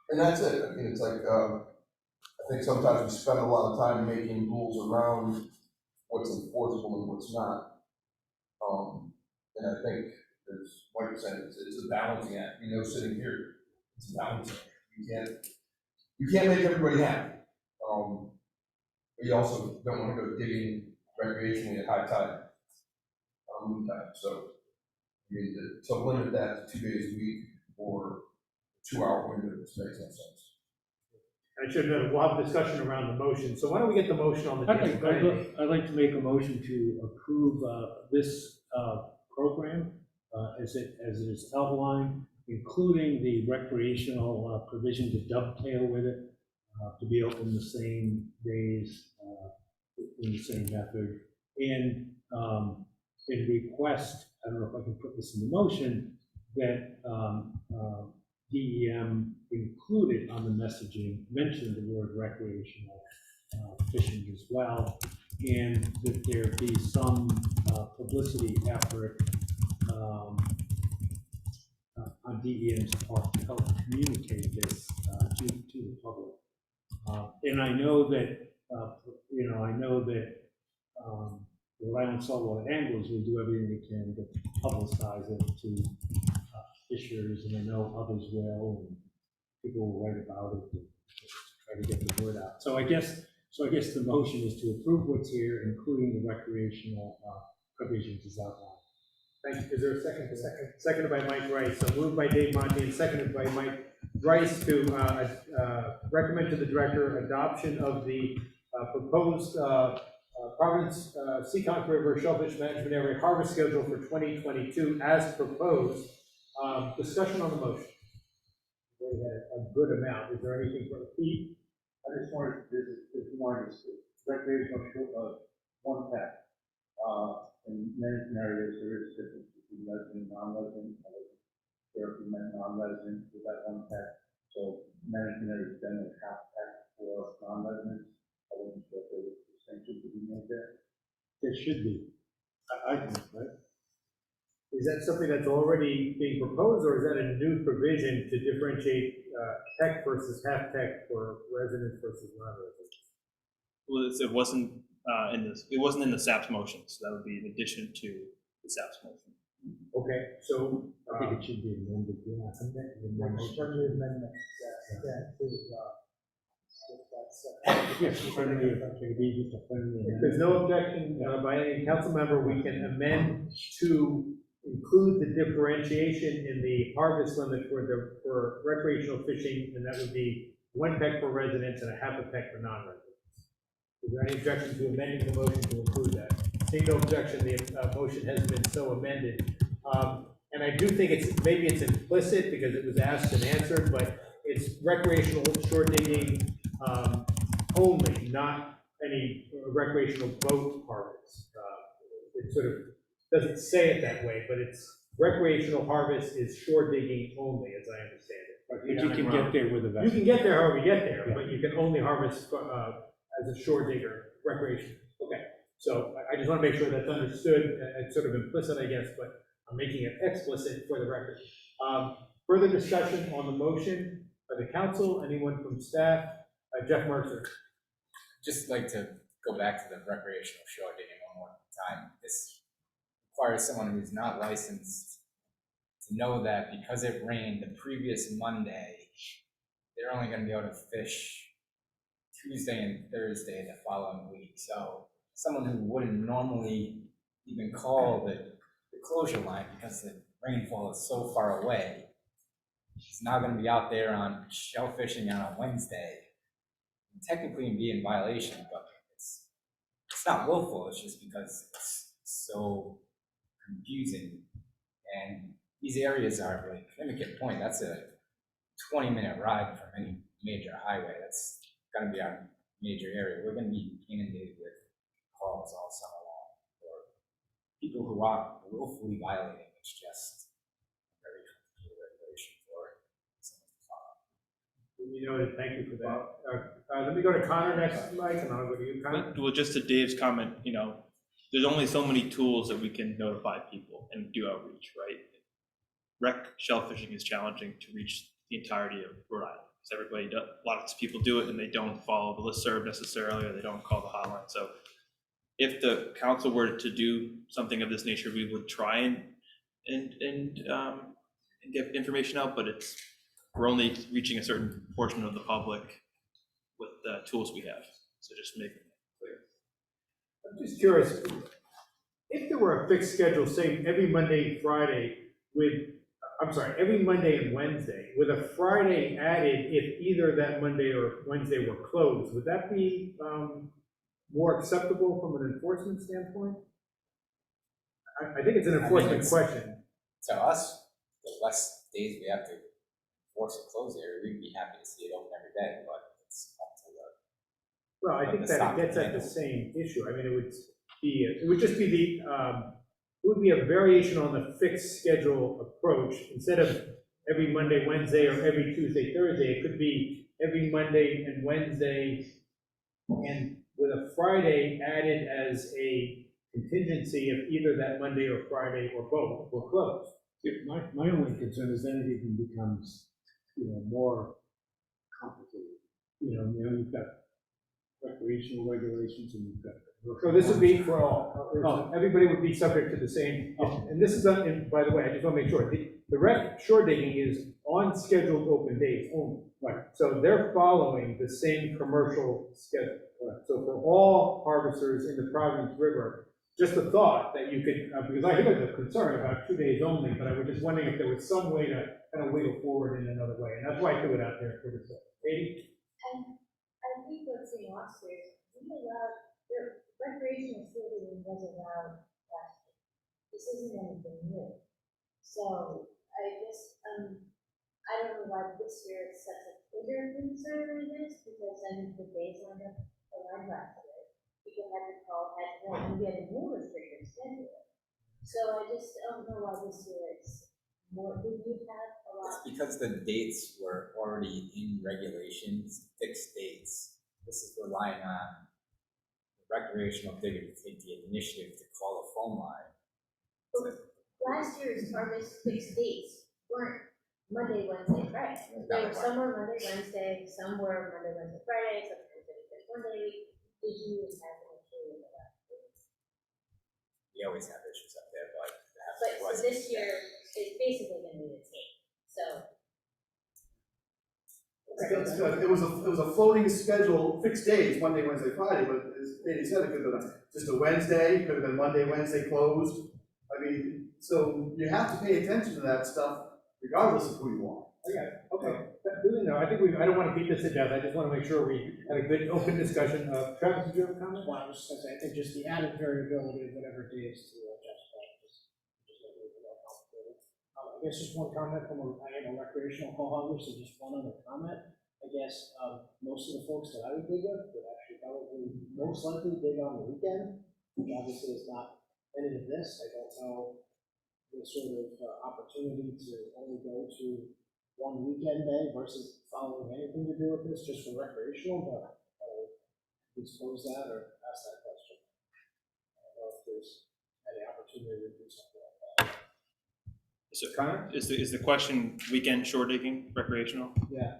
M: And that's it. It's like, I think sometimes we spend a lot of time making rules around what's enforceable and what's not. And I think, as Mike said, it's a balancing act. Sitting here, it's a balancing act. You can't make everybody happy. But you also don't want to go digging recreationally at high tide, moon tide, so, I mean, to limit that to 2 days a week or 2-hour window, this makes no sense.
A: I should have, we'll have a discussion around the motion, so why don't we get the motion on the table? Go ahead.
G: I'd like to make a motion to approve this program as it is outlined, including the recreational provision to dovetail with it, to be open the same days, in the same method, and request, I don't know if I can put this in the motion, that DEM included on the messaging, mentioned the word recreational fishing as well, and that there be some publicity effort on DEM's part to help communicate this to the public. And I know that, the Rhode Island Saltwater Anglers will do everything they can to publicize it to Fisheries, and I know others will, and people will write about it to try to get the word out. So I guess the motion is to approve what's here, including the recreational provisions as outlined.
A: Thank you. Is there a second? Seconded by Mike Rice. So moved by Dave Monte and seconded by Mike Rice to recommend to the director adoption of the proposed Providence Seekonk River Shellfish Management Area harvest schedule for 2022 as proposed. Discussion on the motion. We had a good amount. Is there anything for Pete?
E: I just wanted, this morning, recreational one pack. In management areas, there is difference between resident and non-resident. I wasn't sure if you meant non-resident with that one pack. So management areas generally half pack for non-residents. I wasn't sure if there was distinction to be made there.
G: There should be. I think, right?
A: Is that something that's already being proposed, or is that a new provision to differentiate tech versus half tech for residents versus non-residents?
I: Well, it wasn't it wasn't in the SAP's motion, so that would be in addition to the SAP's motion.
A: Okay, so
G: I think it should be amended, yeah.
D: Friendly amendment,
G: Yes, friendly, it'd be just a friendly
A: if
G: amendment.
A: there's no objection by any council member, we can amend to include the differentiation in the harvest limit for recreational fishing, and that would be 1 peck for residents and a half a peck for non-residents. Is there any objection to amending the motion to include that? Seeing no objection, the motion has been so amended. And I do think maybe it's implicit because it was asked and answered, but it's recreational shore digging only, not any recreational boat harvest. It sort of doesn't say it that way, but it's recreational harvest is shore digging only, as I understand it.
G: But you can get there with a vessel.
A: You can get there however you get there,
G: Yeah.
A: but you can only harvest as a shore digger, recreation. Okay, so I just want to make sure that's understood. It's sort of implicit, I guess, but I'm making it explicit for the record. Further discussion on the motion by the council, anyone from staff? Jeff Mercer.
F: Just like to go back to the recreational shore digging one more time. This requires someone who's not licensed to know that because it rained the previous Monday, they're only going to be able to fish Tuesday and Thursday the following week. So someone who wouldn't normally even call the closure line because the rainfall is so far away is now going to be out there on shellfishing on a Wednesday. And technically be in violation, but it's not willful. It's just because it's so confusing. And these areas are like Connecticut Point. That's a 20-minute ride from any major highway. That's going to be our major area. We're going to be inundated with calls all summer long for people who are willfully violating. It's just very complicated regulation for someone to follow.
A: You know, thank you for that. Let me go to Connor next, Mike, and I'll go to you, Connor.
I: Well, just to Dave's comment, there's only so many tools that we can notify people and do outreach, right? Rec shellfishing is challenging to reach the entirety of Rhode Island, because everybody does, a lot of people do it and they don't follow the listserv necessarily, or they don't call the hotline. So if the council were to do something of this nature, we would try and get information out, but we're only reaching a certain portion of the public with the tools we have. So just make
A: I'm just curious, if there were a fixed schedule, say every Monday, Friday, every Monday and Wednesday, with a Friday added if either that Monday or Wednesday were closed, would that be more acceptable from an enforcement standpoint? I think it's an enforcement
F: it's-
A: question.
F: To us, the less days we have to force a close area, we'd be happy to see it open every day, but it's up to the.
A: Well, I think that it gets at the same issue. I mean, it would just be it would be a variation on the fixed schedule approach. Instead of every Monday, Wednesday, or every Tuesday, Thursday, it could be every Monday and Wednesday, and with a Friday added as a contingency if either that Monday or Friday or both were closed.
G: My only concern is then it even becomes, more complicated. You've got recreational regulations and you've got.
A: So this would be for all. Everybody would be subject to the same, and this is, and by the way, I just want to make sure, the shore digging is on scheduled open days only.
G: Right.
A: So they're following the same commercial schedule.
G: Right.
A: So for all harvesters in the Providence River, just a thought that you could, because I hear the concern about 2 days only, but I was just wondering if there was some way to kind of wiggle forward in another way, and that's why I threw it out there for this. Katie?
B: And I think what's saying lobsters, we allowed, the recreational shore was allowed last year. This isn't anything new. So I just, I don't know why this year it's such a bigger concern than this, because I think the days lined up aligned last year. People had to call, and we had a more restricted schedule. So I just don't know why this year it's more, did you have a lot?
F: It's because the dates were already in regulations, fixed dates. This is relying on the recreational digger to take the initiative to call a phone line.
B: Last year's harvest fixed dates weren't Monday, Wednesday, Friday. They were some were Monday, Wednesday, some were Monday, Wednesday, Friday, some were just one day a week. Did you have an issue with that?
F: We always have issues up there, but.
B: But so this year is basically gonna be the same, so.
E: That's good. It was a floating schedule, fixed days, Monday, Wednesday, Friday, but as Katie said, it could have been just a Wednesday, could have been Monday, Wednesday closed. I mean, so you have to pay attention to that stuff regardless of who you are.
A: Okay, really, no, I think I don't want to beat this to death, I just want to make sure we had a good, open discussion. Travis, did you have a comment?
D: Well, I was just gonna say, I think just the added variability of whatever days to Jeff's point, just make it a little more complicated. I guess just one comment I am a recreational co-hogger, so just one other comment. I guess, most of the folks that I would dig with would actually probably most likely dig on the weekend, which obviously is not any of this. I don't know the sort of opportunity to only go to one weekend day versus following anything to do with this just for recreational, but please pose that or ask that question. I don't know if there's any opportunity to do something like that.
I: So, is the question weekend shore digging recreational?
D: Yeah.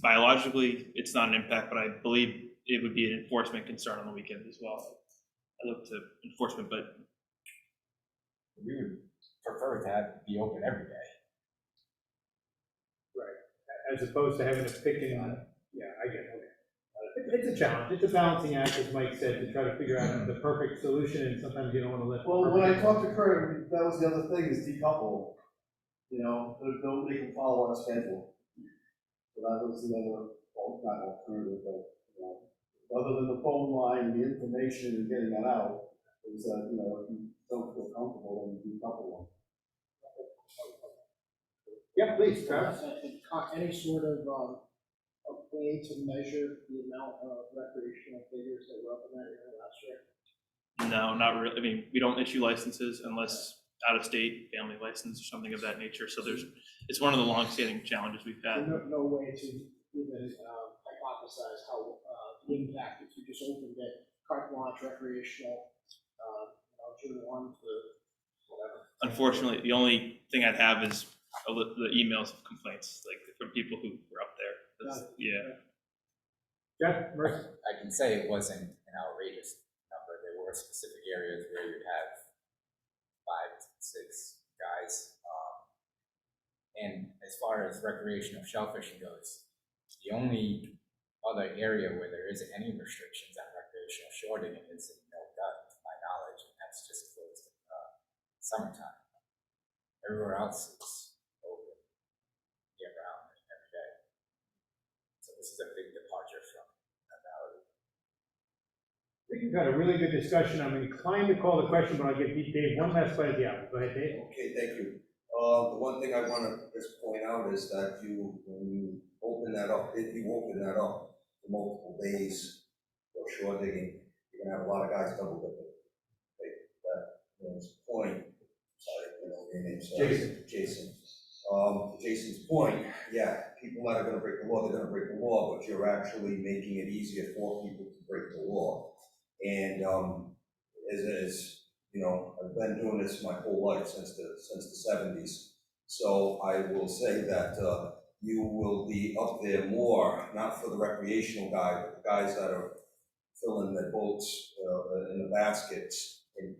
I: Biologically, it's not an impact, but I believe it would be an enforcement concern on the weekend as well. I look to enforcement, but
F: We would prefer to have it be open every day.
A: As opposed to having a picking on it. Yeah, I get it, okay. It's a challenge, it's a balancing act, as Mike said, to try to figure out the perfect solution, and sometimes you don't want to lift.
E: Well, when I talked to Kurt, that was the other thing, is decouple. There's nobody can follow our schedule. So that was the other, not alternative, but, other than the phone line, the information and getting that out, is that, if you don't feel comfortable, then you decouple them.
A: Yeah, please, Travis.
D: Any sort of a way to measure the amount of recreational figures that were up in that area last year?
I: no, not really. I mean, we don't issue licenses unless out-of-state family license or something of that nature. So it's one of the long-standing challenges we've had.
D: No way to even hypothesize how the impact if you just opened it, carte blanche recreational, June 1 for whatever.
I: Unfortunately, the only thing I'd have is the emails of complaints, like from people who were up there. Yeah.
A: Jeff, Mercy?
F: I can say it wasn't an outrageous number. There were specific areas where you'd have 5 to 6 guys. And as far as recreational shellfishing goes, the only other area where there isn't any restrictions on recreational recreational shore digging is in no gut, to my knowledge, and that's just closed in summertime. Everywhere else is open year round every day. So this is a big departure from that reality.
A: I think we've had a really good discussion. I'm inclined to call the question, but I'll give Dave one last bite at the apple. Go ahead, Dave.
L: Okay, thank you. The one thing I want to just point out is that when you open that up, if you open that up for multiple days for shore digging, you're gonna have a lot of guys double dipping. That's the point. Sorry, I know your name's Jason. To Jason's point, yeah, people that are gonna break the law, they're gonna break the law, but you're actually making it easier for people to break the law. And as you know, I've been doing this my whole life since the 70s. So I will say that you will be up there more, not for the recreational guy, but the guys that are filling their boats in the baskets and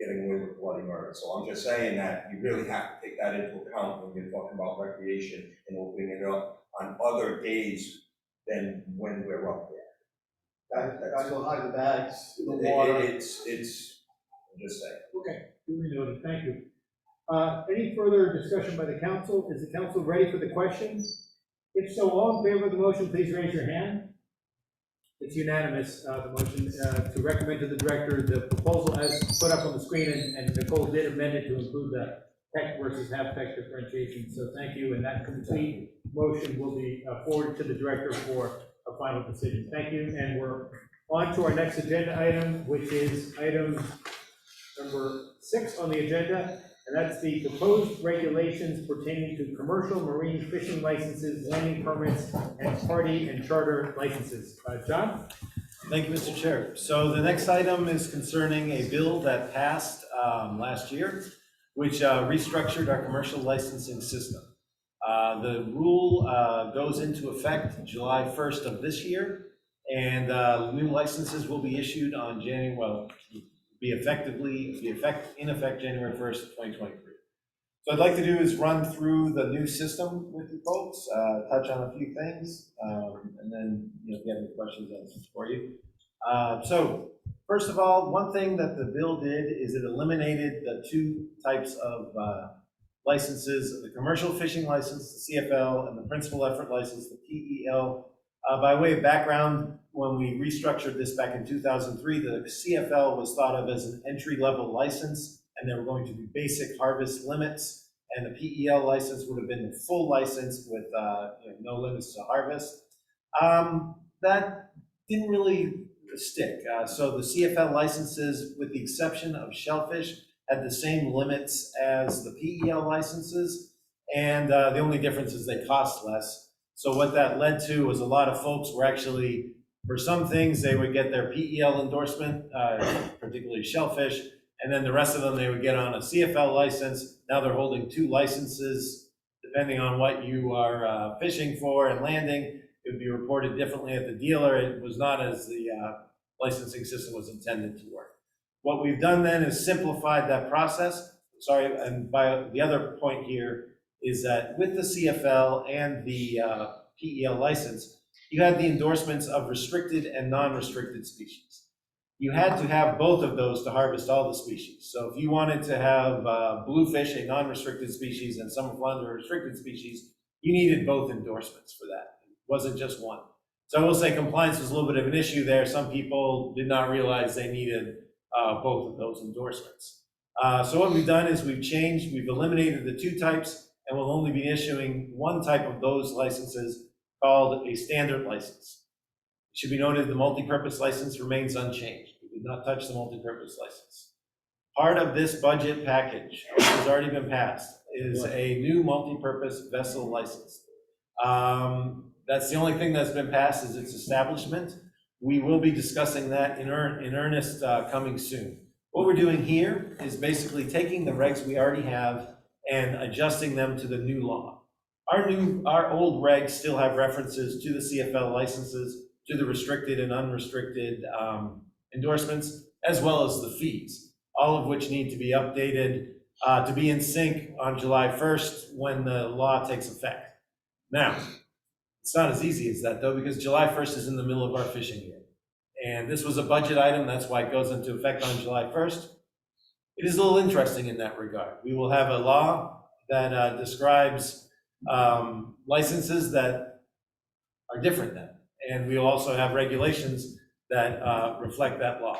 L: getting away with bloody murder. So I'm just saying that you really have to take that into account when you're talking about recreation and opening it up on other days than when we're up there.
E: Guys will hide the bags in the water.
L: I'm just saying.
A: Okay, duly noted. Thank you. Any further discussion by the council? Is the council ready for the questions? If so, all in favor of the motion, please raise your hand. It's unanimous, the motion to recommend to the director the proposal as put up on the screen, and Nicole did amend it to include the tech versus half-tech differentiation. So thank you, and that complete motion will be forwarded to the director for a final decision. Thank you, and we're on to our next agenda item, which is item number 6 on the agenda, and that's the proposed regulations pertaining to commercial marine fishing licenses, landing permits, and party and charter licenses. John?
C: Thank you, Mr. Chair. So the next item is concerning a bill that passed last year, which restructured our commercial licensing system. The rule goes into effect July 1st of this year, and new licenses will be issued on in effect January 1st, 2023. So I'd like to do is run through the new system with you folks, touch on a few things, and then if you have any questions, answers for you. So first of all, one thing that the bill did is it eliminated the two types of licenses, the commercial fishing license, the CFL, and the principal effort license, the PEL. By way of background, when we restructured this back in 2003, the CFL was thought of as an entry-level license, and there were going to be basic harvest limits, and the PEL license would have been the full license with no limits to harvest. That didn't really stick. So the CFL licenses, with the exception of shellfish, had the same limits as the PEL licenses, and the only difference is they cost less. So what that led to was a lot of folks were actually, for some things, they would get their PEL endorsement, particularly shellfish, and then the rest of them, they would get on a CFL license. Now they're holding two licenses, depending on what you are fishing for and landing. It would be reported differently at the dealer. It was not as the licensing system was intended to work. What we've done then is simplified that process. Sorry, and by the other point here is that with the CFL and the PEL license, you had the endorsements of restricted and non-restricted species. You had to have both of those to harvest all the species. So if you wanted to have bluefish, a non-restricted species, and summer flounder, a restricted species, you needed both endorsements for that. It wasn't just one. So I will say compliance was a little bit of an issue there. Some people did not realize they needed both of those endorsements. So what we've done is we've eliminated the two types, and we'll only be issuing one type of those licenses called a standard license. It should be noted the multi-purpose license remains unchanged. We did not touch the multi-purpose license. Part of this budget package, which has already been passed, is a new multi-purpose vessel license. That's the only thing that's been passed is its establishment. We will be discussing that in earnest coming soon. What we're doing here is basically taking the regs we already have and adjusting them to the new law. Our old regs still have references to the CFL licenses, to the restricted and unrestricted endorsements, as well as the fees, all of which need to be updated to be in sync on July 1st when the law takes effect. Now, it's not as easy as that though, because July 1st is in the middle of our fishing year. And this was a budget item, that's why it goes into effect on July 1st. It is a little interesting in that regard. We will have a law that describes licenses that are different than, and we will also have regulations that reflect that law.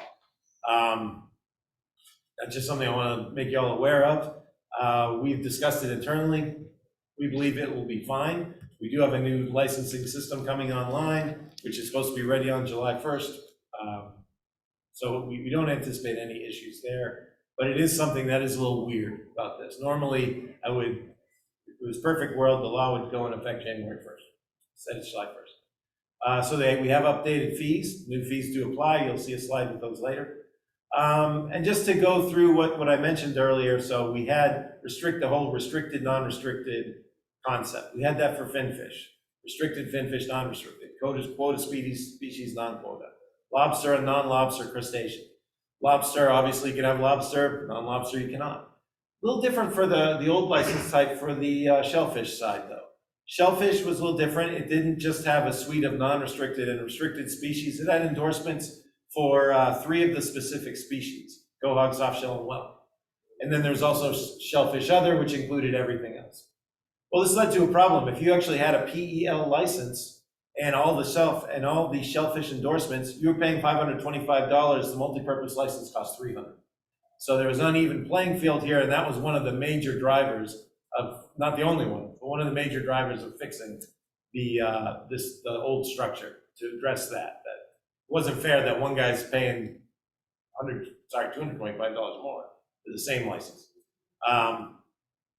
C: That's just something I want to make you all aware of. We've discussed it internally. We believe it will be fine. We do have a new licensing system coming online, which is supposed to be ready on July 1st. So we don't anticipate any issues there, but it is something that is a little weird about this. Normally, if it was perfect world, the law would go in effect January 1st, instead of July 1st. So we have updated fees. New fees do apply. You'll see a slide with those later. And just to go through what I mentioned earlier, so we had the whole restricted, non-restricted concept. We had that for finfish. Restricted finfish, non-restricted. Quota species, non-quota. Lobster and non-lobster crustacean. Lobster, obviously you can have lobster, non-lobster you cannot. A little different for the old license type for the shellfish side though. Shellfish was a little different. It didn't just have a suite of non-restricted and restricted species. It had endorsements for 3 of the specific species, quahog, softshell, and whelk. And then there's also shellfish other, which included everything else. Well, this led to a problem. If you actually had a PEL license and all the shellfish endorsements, you were paying $525. The multi-purpose license cost $300. So there was an uneven playing field here, and that was one of the major drivers of, not the only one, but one of the major drivers of fixing the old structure to address that. It wasn't fair that one guy's paying $225 more for the same license.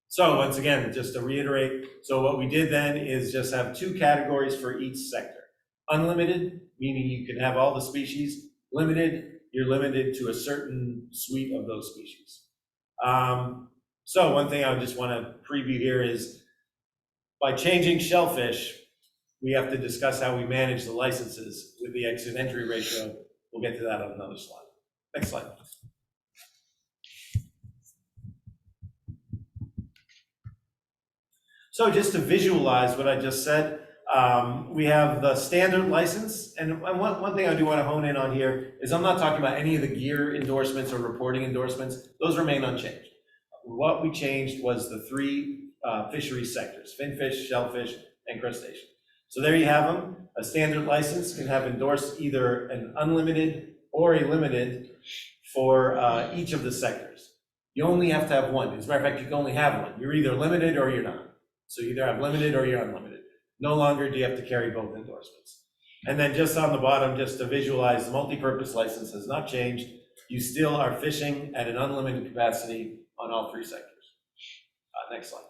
C: So once again, just to reiterate, so what we did then is just have 2 categories for each sector. Unlimited, meaning you can have all the species. Limited, you're limited to a certain suite of those species. So one thing I just want to preview here is by changing shellfish, we have to discuss how we manage the licenses with the exit entry ratio. We'll get to that on another slide. Next slide. So just to visualize what I just said, we have the standard license. And one thing I do want to hone in on here is I'm not talking about any of the gear endorsements or reporting endorsements. Those remain unchanged. What we changed was the 3 fishery sectors, finfish, shellfish, and crustacean. So there you have them. A standard license can have endorsed either an unlimited or a limited for each of the sectors. You only have to have one. As a matter of fact, you can only have one. You're either limited or you're not. So you either have limited or you're unlimited. No longer do you have to carry both endorsements. And then just on the bottom, just to visualize, the multi-purpose license has not changed. You still are fishing at an unlimited capacity on all 3 sectors. Next slide.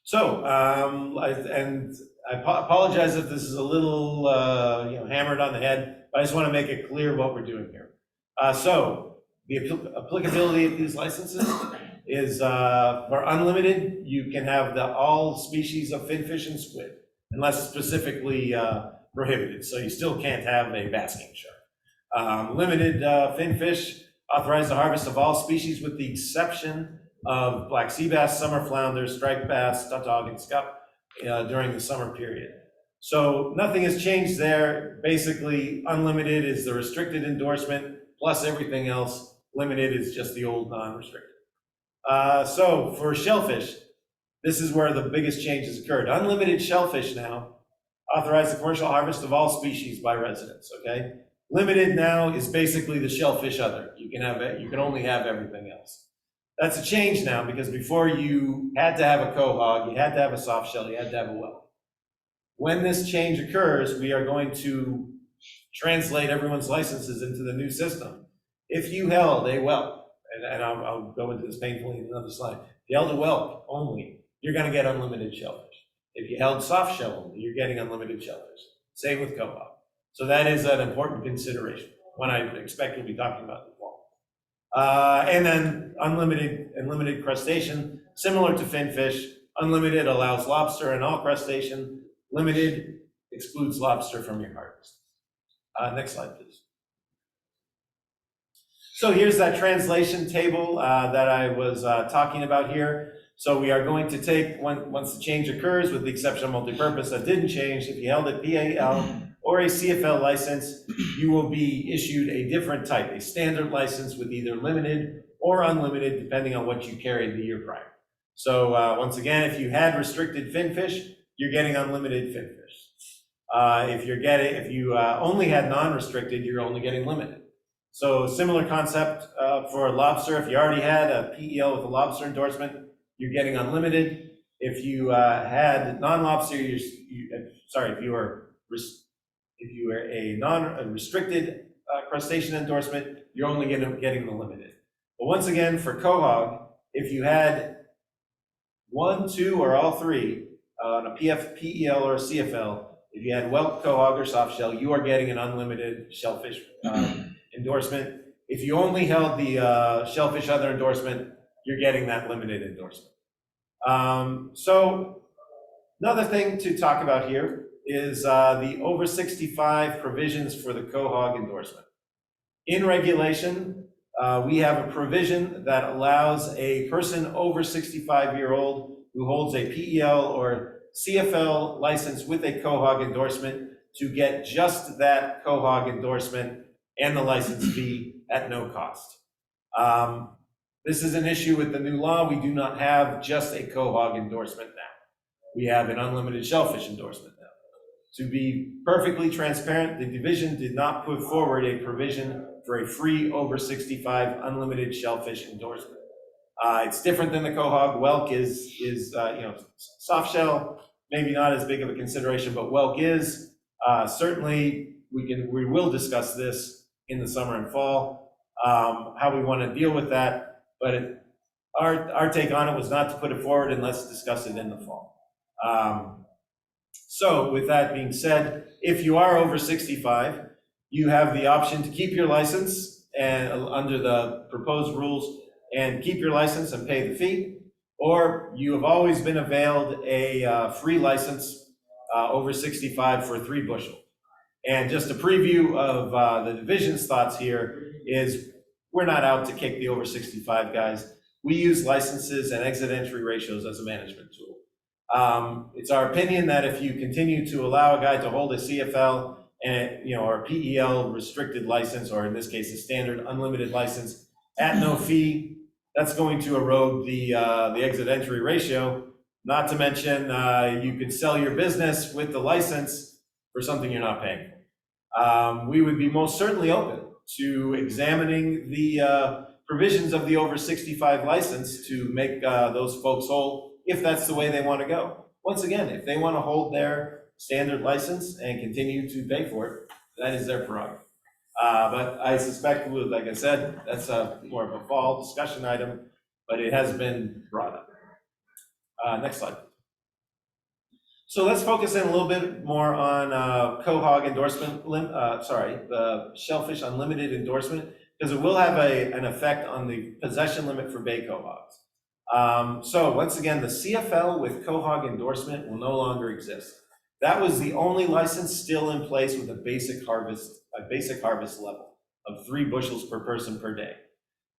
C: So, I apologize if this is a little hammered on the head, but I just want to make it clear what we're doing here. So the applicability of these licenses is for unlimited, you can have all species of finfish and squid, unless specifically prohibited. So you still can't have a basking shark. Limited finfish, authorize the harvest of all species with the exception of black sea bass, summer flounder, striped bass, tautog, and scup during the summer period. So nothing has changed there. Basically, unlimited is the restricted endorsement, plus everything else. Limited is just the old non-restricted. So for shellfish, this is where the biggest changes occurred. Unlimited shellfish now authorize the commercial harvest of all species by residents, okay? Limited now is basically the shellfish other. You can only have everything else. That's a change now, because before you had to have a quahog, you had to have a soft shell, you had to have a whelk. When this change occurs, we are going to translate everyone's licenses into the new system. If you held a whelk, and I'll go into this painfully in another slide. If you held a whelk only, you're going to get unlimited shellfish. If you held soft shell only, you're getting unlimited shellfish. Same with quahog. So that is an important consideration, one I expect we'll be talking about in the fall. And then unlimited and limited crustacean, similar to finfish. Unlimited allows lobster and all crustacean. Limited excludes lobster from your harvest. Next slide, please. So here's that translation table that I was talking about here. So we are going to take, once the change occurs, with the exception of multipurpose that didn't change, if you held it PAL or a CFL license, you will be issued a different type, a standard license with either limited or unlimited, depending on what you carried the year prior. So once again, if you had restricted finfish, you're getting unlimited finfish. If you only had non-restricted, you're only getting limited. So similar concept for lobster. If you already had a PEL with a lobster endorsement, you're getting unlimited. If you had non-lobster, if you were a non-restricted crustacean endorsement, you're only getting the limited. But once again, for Quahog, if you had 1, 2, or all 3 on a PF, PEL, or a CFL, if you had whelk, Quahog, or soft shell, you are getting an unlimited shellfish endorsement. If you only held the shellfish other endorsement, you're getting that limited endorsement. So another thing to talk about here is the over 65 provisions for the Quahog endorsement. In regulation, we have a provision that allows a person over 65-year-old who holds a PEL or CFL license with a Quahog endorsement to get just that Quahog endorsement and the license fee at no cost. This is an issue with the new law. We do not have just a Quahog endorsement now. We have an unlimited shellfish endorsement now. To be perfectly transparent, the division did not put forward a provision for a free over 65 unlimited shellfish endorsement. It's different than the Quahog. Whelk is soft shell, maybe not as big of a consideration, but whelk is. Certainly, we will discuss this in the summer and fall, how we want to deal with that. But our take on it was not to put it forward, and let's discuss it in the fall. So with that being said, if you are over 65, you have the option to keep your license and under the proposed rules and keep your license and pay the fee, or you have always been availed a free license over 65 for 3 bushel. And just a preview of the division's thoughts here is we're not out to kick the over 65 guys. We use licenses and exit entry ratios as a management tool. It's our opinion that if you continue to allow a guy to hold a CFL and or a PEL restricted license, or in this case a standard unlimited license at no fee, that's going to erode the exit entry ratio. Not to mention you could sell your business with the license for something you're not paying for. We would be most certainly open to examining the provisions of the over 65 license to make those folks whole, if that's the way they want to go. Once again, if they want to hold their standard license and continue to pay for it, that is their prerogative. But I suspect, like I said, that's more of a fall discussion item, but it has been brought up. Next slide. So let's focus in a little bit more on Quahog endorsement, the Shellfish Unlimited endorsement, because it will have an effect on the possession limit for bay Quahogs. So once again, the CFL with Quahog endorsement will no longer exist. That was the only license still in place with a basic harvest level of 3 bushels per person per day.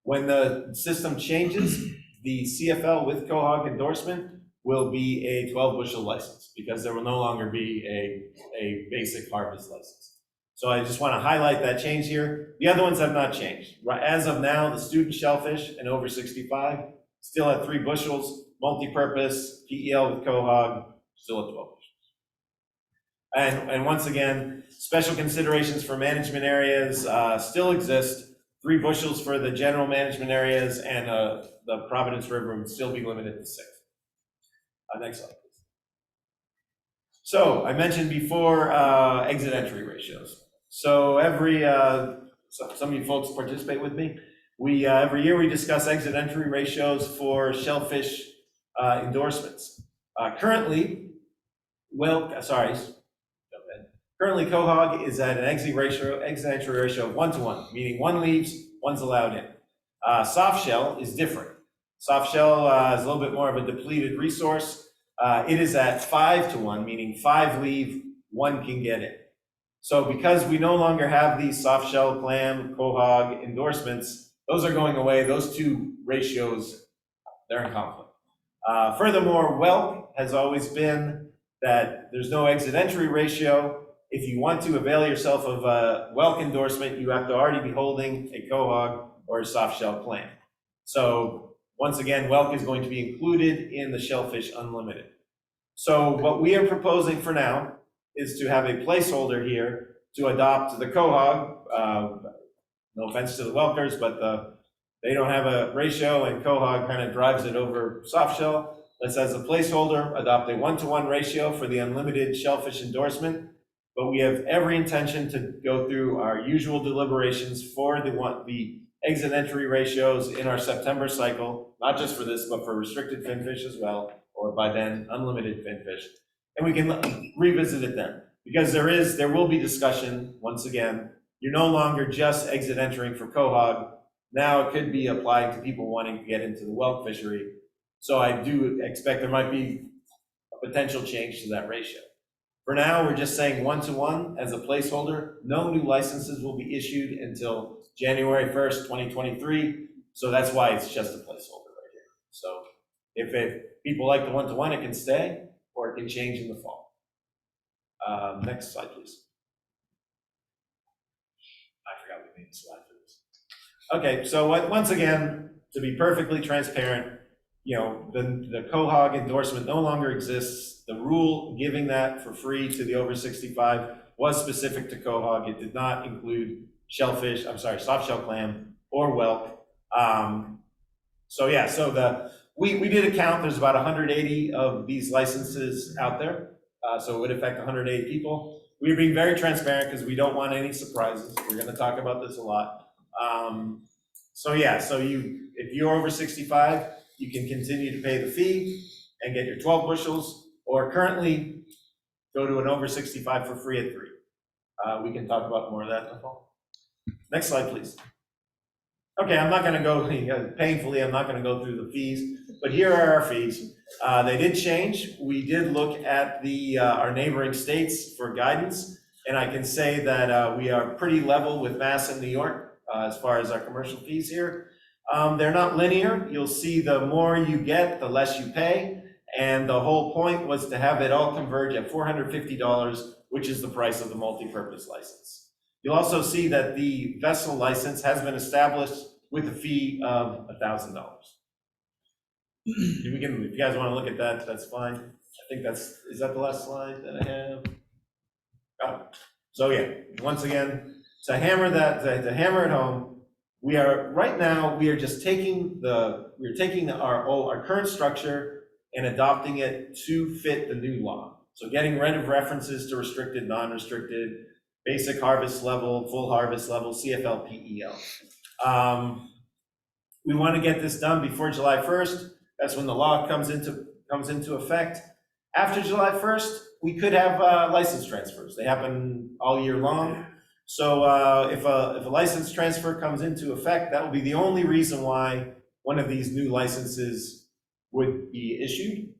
C: When the system changes, the CFL with Quahog endorsement will be a 12 bushel license, because there will no longer be a basic harvest license. So I just want to highlight that change here. The other ones have not changed. As of now, the student shellfish and over 65, still at 3 bushels, multi-purpose, PEL with Quahog, still at 12 bushels. And once again, special considerations for management areas still exist. 3 bushels for the general management areas, and the Providence River would still be limited to 6. Next slide, please. So I mentioned before exit entry ratios. So some of you folks participate with me. Every year we discuss exit entry ratios for shellfish endorsements. Currently Quahog is at an exit entry ratio of 1-to-1, meaning 1 leaves, 1's allowed in. Soft shell is different. Soft shell is a little bit more of a depleted resource. It is at 5-to-1, meaning 5 leave, 1 can get in. So because we no longer have these soft shell, clam, Quahog endorsements, those are going away. Those 2 ratios, they're in conflict. Furthermore, whelk has always been that there's no exit entry ratio. if you want to avail yourself of a whelk endorsement, you have to already be holding a quahog or a soft shell clam. So once again, whelk is going to be included in the Shellfish Unlimited. So what we are proposing for now is to have a placeholder here to adopt the quahog. No offense to the whelkers, but they don't have a ratio, and quahog kind of drives it over soft shell. Let's, as a placeholder, adopt a 1-to-1 ratio for the unlimited shellfish endorsement. But we have every intention to go through our usual deliberations for the exit entry ratios in our September cycle, not just for this, but for restricted finfish as well, or by then unlimited finfish. And we can revisit it then, because there will be discussion. Once again, you're no longer just exit entering for quahog. Now it could be applied to people wanting to get into the whelk fishery. So I do expect there might be a potential change to that ratio. For now, we're just saying 1-to-1 as a placeholder. No new licenses will be issued until January 1st, 2023. So that's why it's just a placeholder right here. So if people like the 1-to-1, it can stay, or it can change in the fall. Next slide, please. I forgot we made the slide for this. Okay, so once again, to be perfectly transparent, the quahog endorsement no longer exists. The rule giving that for free to the over 65 was specific to quahog. It did not include shellfish, soft shell clam or whelk. We did a count. There's about 180 of these licenses out there. So it would affect 180 people. We're being very transparent because we don't want any surprises. We're going to talk about this a lot. If you're over 65, you can continue to pay the fee and get your 12 bushels, or currently go to an over 65 for free at 3. We can talk about more of that in the fall. Next slide, please. Okay, I'm not going to go, painfully, I'm not going to go through the fees, but here are our fees. They did change. We did look at our neighboring states for guidance, and I can say that we are pretty level with Mass and New York as far as our commercial fees here. They're not linear. You'll see the more you get, the less you pay, and the whole point was to have it all converge at $450, which is the price of the multi-purpose license. You'll also see that the vessel license has been established with a fee of $1,000. If you guys want to look at that, that's fine. I think is that the last slide that I have? Oh. So yeah, once again, to hammer it home, we are just taking our current structure and adopting it to fit the new law. So getting rid of references to restricted, non-restricted, basic harvest level, full harvest level, CFL, PEL. We want to get this done before July 1st. That's when the law comes into effect. After July 1st, we could have license transfers. They happen all year long. So if a license transfer comes into effect, that will be the only reason why one of these new licenses would be issued.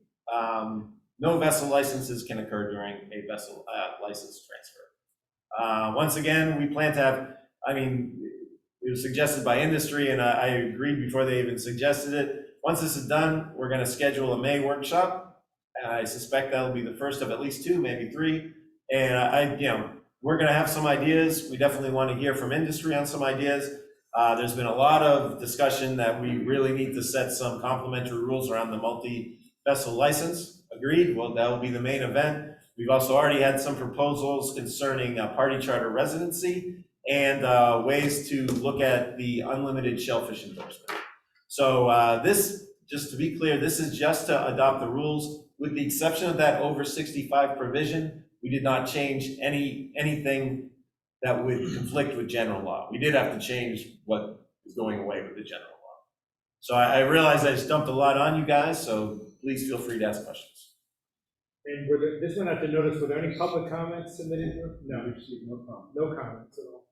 C: No vessel licenses can occur during a vessel license transfer. Once again, we plan to have, it was suggested by industry, and I agreed before they even suggested it. Once this is done, we're going to schedule a May workshop. I suspect that'll be the first of at least 2, maybe 3. And we're going to have some ideas. We definitely want to hear from industry on some ideas. There's been a lot of discussion that we really need to set some complementary rules around the multi-vessel license. Agreed. Well, that will be the main event. We've also already had some proposals concerning party charter residency and ways to look at the unlimited shellfish endorsement. So this, just to be clear, this is just to adopt the rules with the exception of that over 65 provision. We did not change anything that would conflict with general law. We did have to change what is going away with the general law. So I realize I just dumped a lot on you guys, so please feel free to ask questions.
A: And this went out to notice, were there any public comments submitted here? No, we received no comments. No comments at all.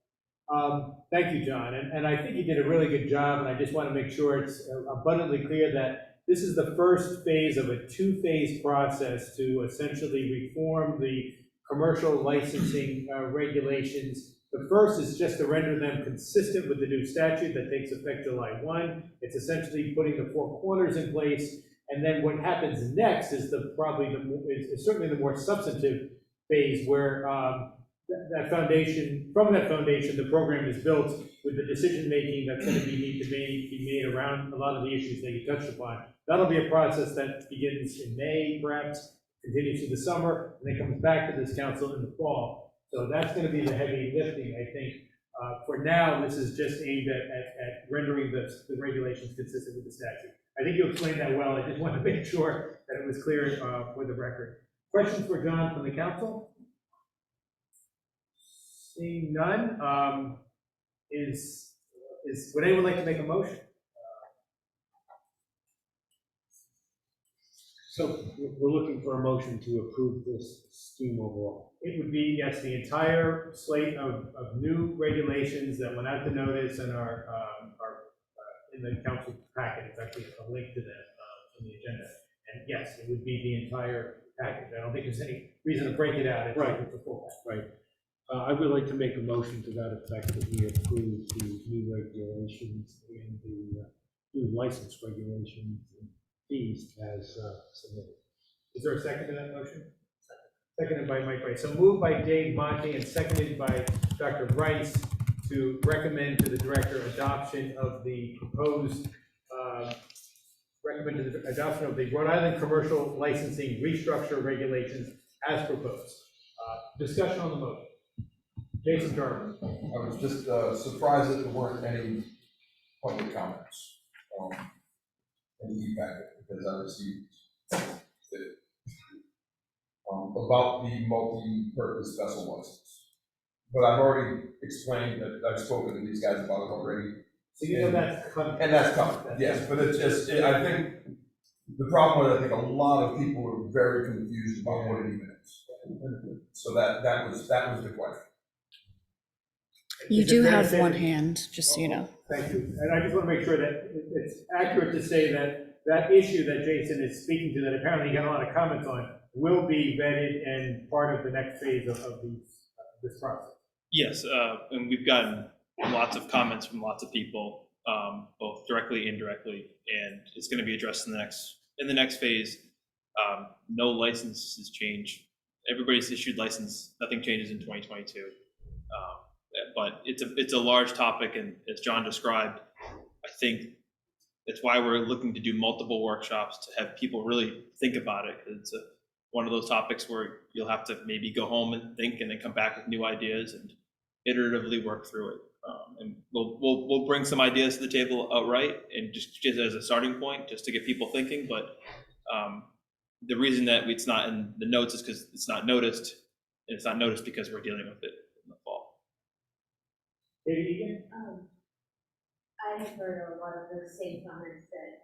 A: Thank you, John. And I think you did a really good job, and I just want to make sure it's abundantly clear that this is the first phase of a 2-phase process to essentially reform the commercial licensing regulations. The first is just to render them consistent with the new statute that takes effect July 1. It's essentially putting the 4 corners in place. And then what happens next is certainly the more substantive phase where that foundation, from that foundation, the program is built with the decision-making that's gonna need to be made around a lot of the issues that you touched upon. That'll be a process that begins in May, perhaps, continues through the summer, and then comes back to this council in the fall. So that's gonna be the heavy lifting, I think. For now, this is just aimed at rendering the regulations consistent with the statute. I think you explained that well. I just wanted to make sure that it was clear for the record. Questions for John from the council? Seeing none, would anyone like to make a motion?
G: So we're looking for a motion to approve this scheme overall.
A: It would be, yes, the entire slate of new regulations that went out to notice and are in the council packet. It's actually a link to that in the agenda. And yes, it would be the entire package. I don't think there's any reason to break it out.
G: Right.
A: It's a full package.
G: Right. I would like to make a motion to that effect that we approve the new regulations and the new license regulations and fees as submitted.
A: Is there a second to that motion? Seconded by Mike Rice. So moved by Dave Monte and seconded by Dr. Rice to recommend to the director adoption of the proposed, recommend to the adoption of the Rhode Island commercial licensing restructure regulations as proposed. Discussion on the motion. Jason Jarman.
M: I was just surprised that there weren't any public comments in the packet, because I received it about the multi-purpose vessel license. But I've already explained that I've spoken to these guys about it already.
A: So you know that's coming.
M: And that's coming, yes, but it's just, I think, the problem was, I think a lot of people were very confused about what it even is. So that was the question.
N: You
A: Is it
N: do
A: fair to
N: have
A: say
N: one
A: that-
N: hand, just so you know.
A: Thank you. And I just want to make sure that it's accurate to say that that issue that Jason is speaking to, that apparently he got a lot of comments on, will be vetted and part of the next phase of this process.
I: Yes, and we've gotten lots of comments from lots of people, both directly and indirectly, and it's going to be addressed in the next phase. No licenses change. Everybody's issued license. Nothing changes in 2022. But it's a large topic, and as John described, I think that's why we're looking to do multiple workshops to have people really think about it. Because it's one of those topics where you'll have to maybe go home and think, and then come back with new ideas and iteratively work through it. And we'll bring some ideas to the table outright, and just as a starting point, just to get people thinking. But the reason that it's not in the notes is because it's not noticed, and it's not noticed because we're dealing with it in the fall.
A: David Egan?
B: I have heard a lot of the same comments that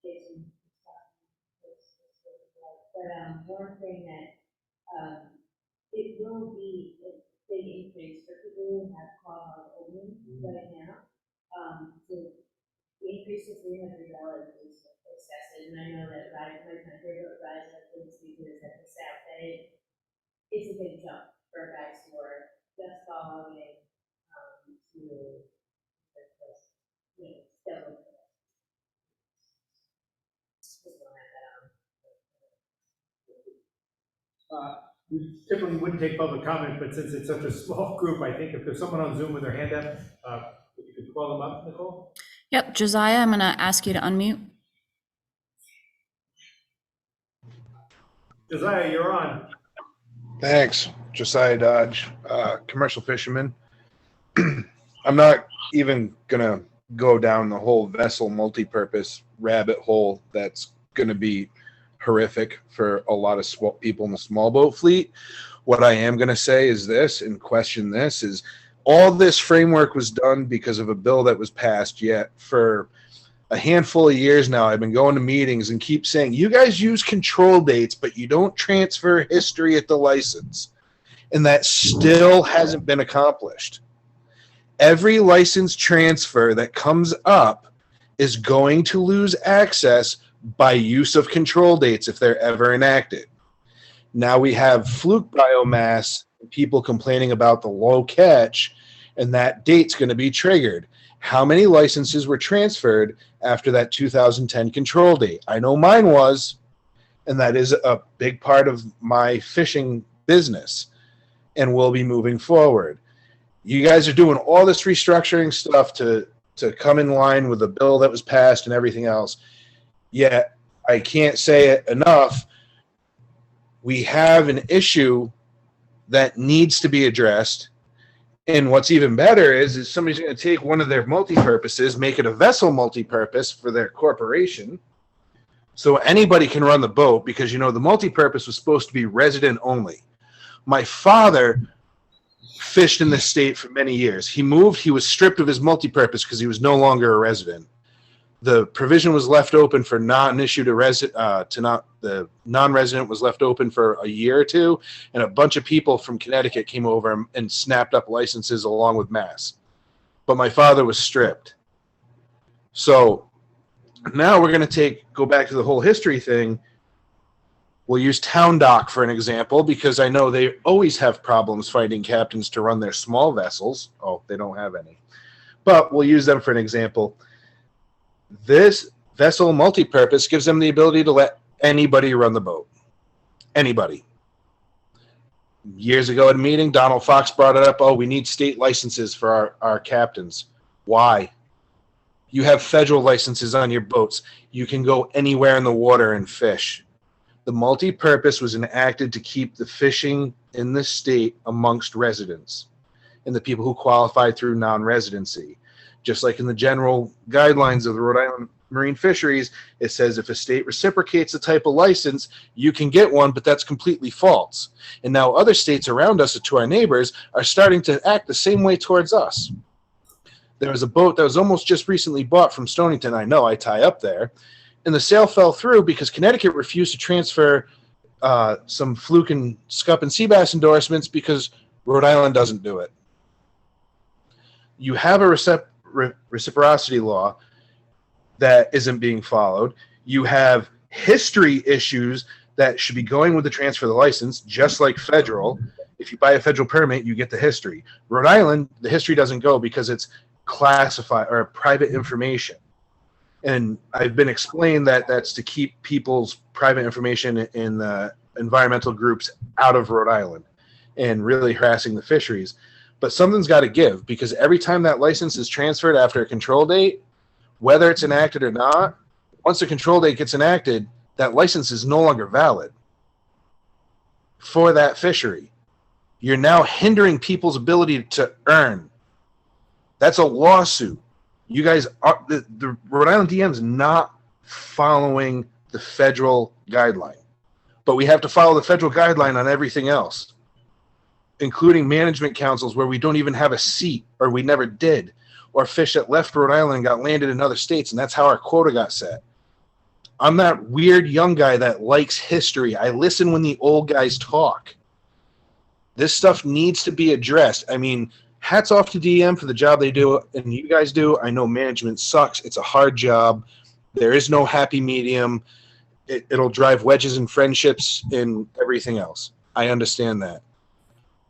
B: Jason was talking about. But one thing that it will be a big increase for people who have Quahog only right now. So the increase to $300 is excessive, and I know that my favorite rise of things because at the South Bay, it's a big jump for guys who are just following to still.
A: We typically wouldn't take public comment, but since it's such a small group, I think if there's someone on Zoom with their hand up, you could call them up, Nicole?
N: Yep, Josiah, I'm gonna ask you to unmute.
A: Josiah, you're on.
O: Thanks, Josiah Dodge, commercial fisherman. I'm not even gonna go down the whole vessel multi-purpose rabbit hole that's gonna be horrific for a lot of people in the small boat fleet. What I am gonna say is this, and question this, is all this framework was done because of a bill that was passed, yet for a handful of years now, I've been going to meetings and keep saying, you guys use control dates, but you don't transfer history at the license. And that still hasn't been accomplished. Every license transfer that comes up is going to lose access by use of control dates if they're ever enacted. Now we have fluke biomass, people complaining about the low catch, and that date's going to be triggered. How many licenses were transferred after that 2010 control date? I know mine was, and that is a big part of my fishing business. and we'll be moving forward. You guys are doing all this restructuring stuff to come in line with the bill that was passed and everything else. Yet, I can't say it enough, we have an issue that needs to be addressed. And what's even better is somebody's going to take one of their multi-purposes, make it a vessel multi-purpose for their corporation, so anybody can run the boat, because, you know, the multi-purpose was supposed to be resident only. My father fished in this state for many years. He moved, he was stripped of his multi-purpose because he was no longer a resident. The provision was left open for non-issue to resident, the non-resident was left open for a year or two, and a bunch of people from Connecticut came over and snapped up licenses along with Mass. But my father was stripped. So now we're going to go back to the whole history thing. We'll use Town Dock for an example, because I know they always have problems finding captains to run their small vessels. Oh, they don't have any. But we'll use them for an example. This vessel multi-purpose gives them the ability to let anybody run the boat. Anybody. Years ago at a meeting, Donald Fox brought it up, oh, we need state licenses for our captains. Why? You have federal licenses on your boats. You can go anywhere in the water and fish. The multi-purpose was enacted to keep the fishing in the state amongst residents and the people who qualify through non-residency. Just like in the general guidelines of the Rhode Island Marine Fisheries, it says if a state reciprocates a type of license, you can get one, but that's completely false. And now other states around us, to our neighbors, are starting to act the same way towards us. There was a boat that was almost just recently bought from Stonington. I know, I tie up there. And the sale fell through because Connecticut refused to transfer some fluke and scup and sea bass endorsements because Rhode Island doesn't do it. You have a reciprocity law that isn't being followed. You have history issues that should be going with the transfer of the license, just like federal. If you buy a federal permit, you get the history. Rhode Island, the history doesn't go because it's classified or private information. And I've been explained that that's to keep people's private information in the environmental groups out of Rhode Island and really harassing the fisheries. But something's got to give, because every time that license is transferred after a control date, whether it's enacted or not, once the control date gets enacted, that license is no longer valid for that fishery. You're now hindering people's ability to earn. That's a lawsuit. You guys are, the Rhode Island DM's not following the federal guideline, but we have to follow the federal guideline on everything else, including management councils where we don't even have a seat, or we never did, or fish that left Rhode Island and got landed in other states, and that's how our quota got set. I'm that weird young guy that likes history. I listen when the old guys talk. This stuff needs to be addressed. I mean, hats off to DM for the job they do, and you guys do. I know management sucks. It's a hard job. There is no happy medium. It'll drive wedges in friendships and everything else. I understand that.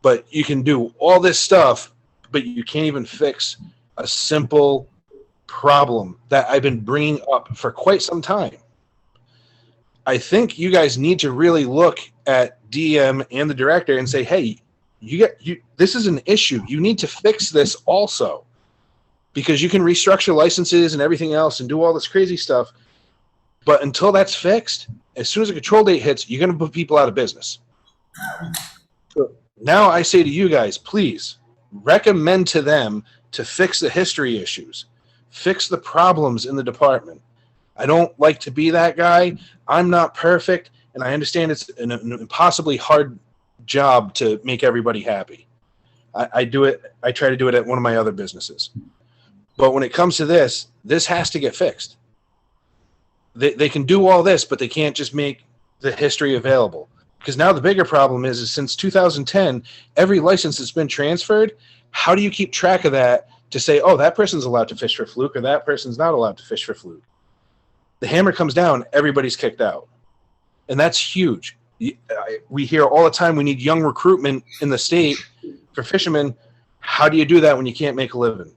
O: But you can do all this stuff, but you can't even fix a simple problem that I've been bringing up for quite some time. I think you guys need to really look at DM and the director and say, hey, this is an issue. You need to fix this also, because you can restructure licenses and everything else and do all this crazy stuff. But until that's fixed, as soon as a control date hits, you're going to put people out of business. So now I say to you guys, please recommend to them to fix the history issues, fix the problems in the department. I don't like to be that guy. I'm not perfect, and I understand it's an impossibly hard job to make everybody happy. I do it. I try to do it at one of my other businesses. But when it comes to this has to get fixed. They can do all this, but they can't just make the history available. Because now the bigger problem is since 2010, every license that's been transferred, how do you keep track of that to say, oh, that person's allowed to fish for fluke or that person's not allowed to fish for fluke? The hammer comes down, everybody's kicked out. And that's huge. We hear all the time we need young recruitment in the state for fishermen. How do you do that when you can't make a living?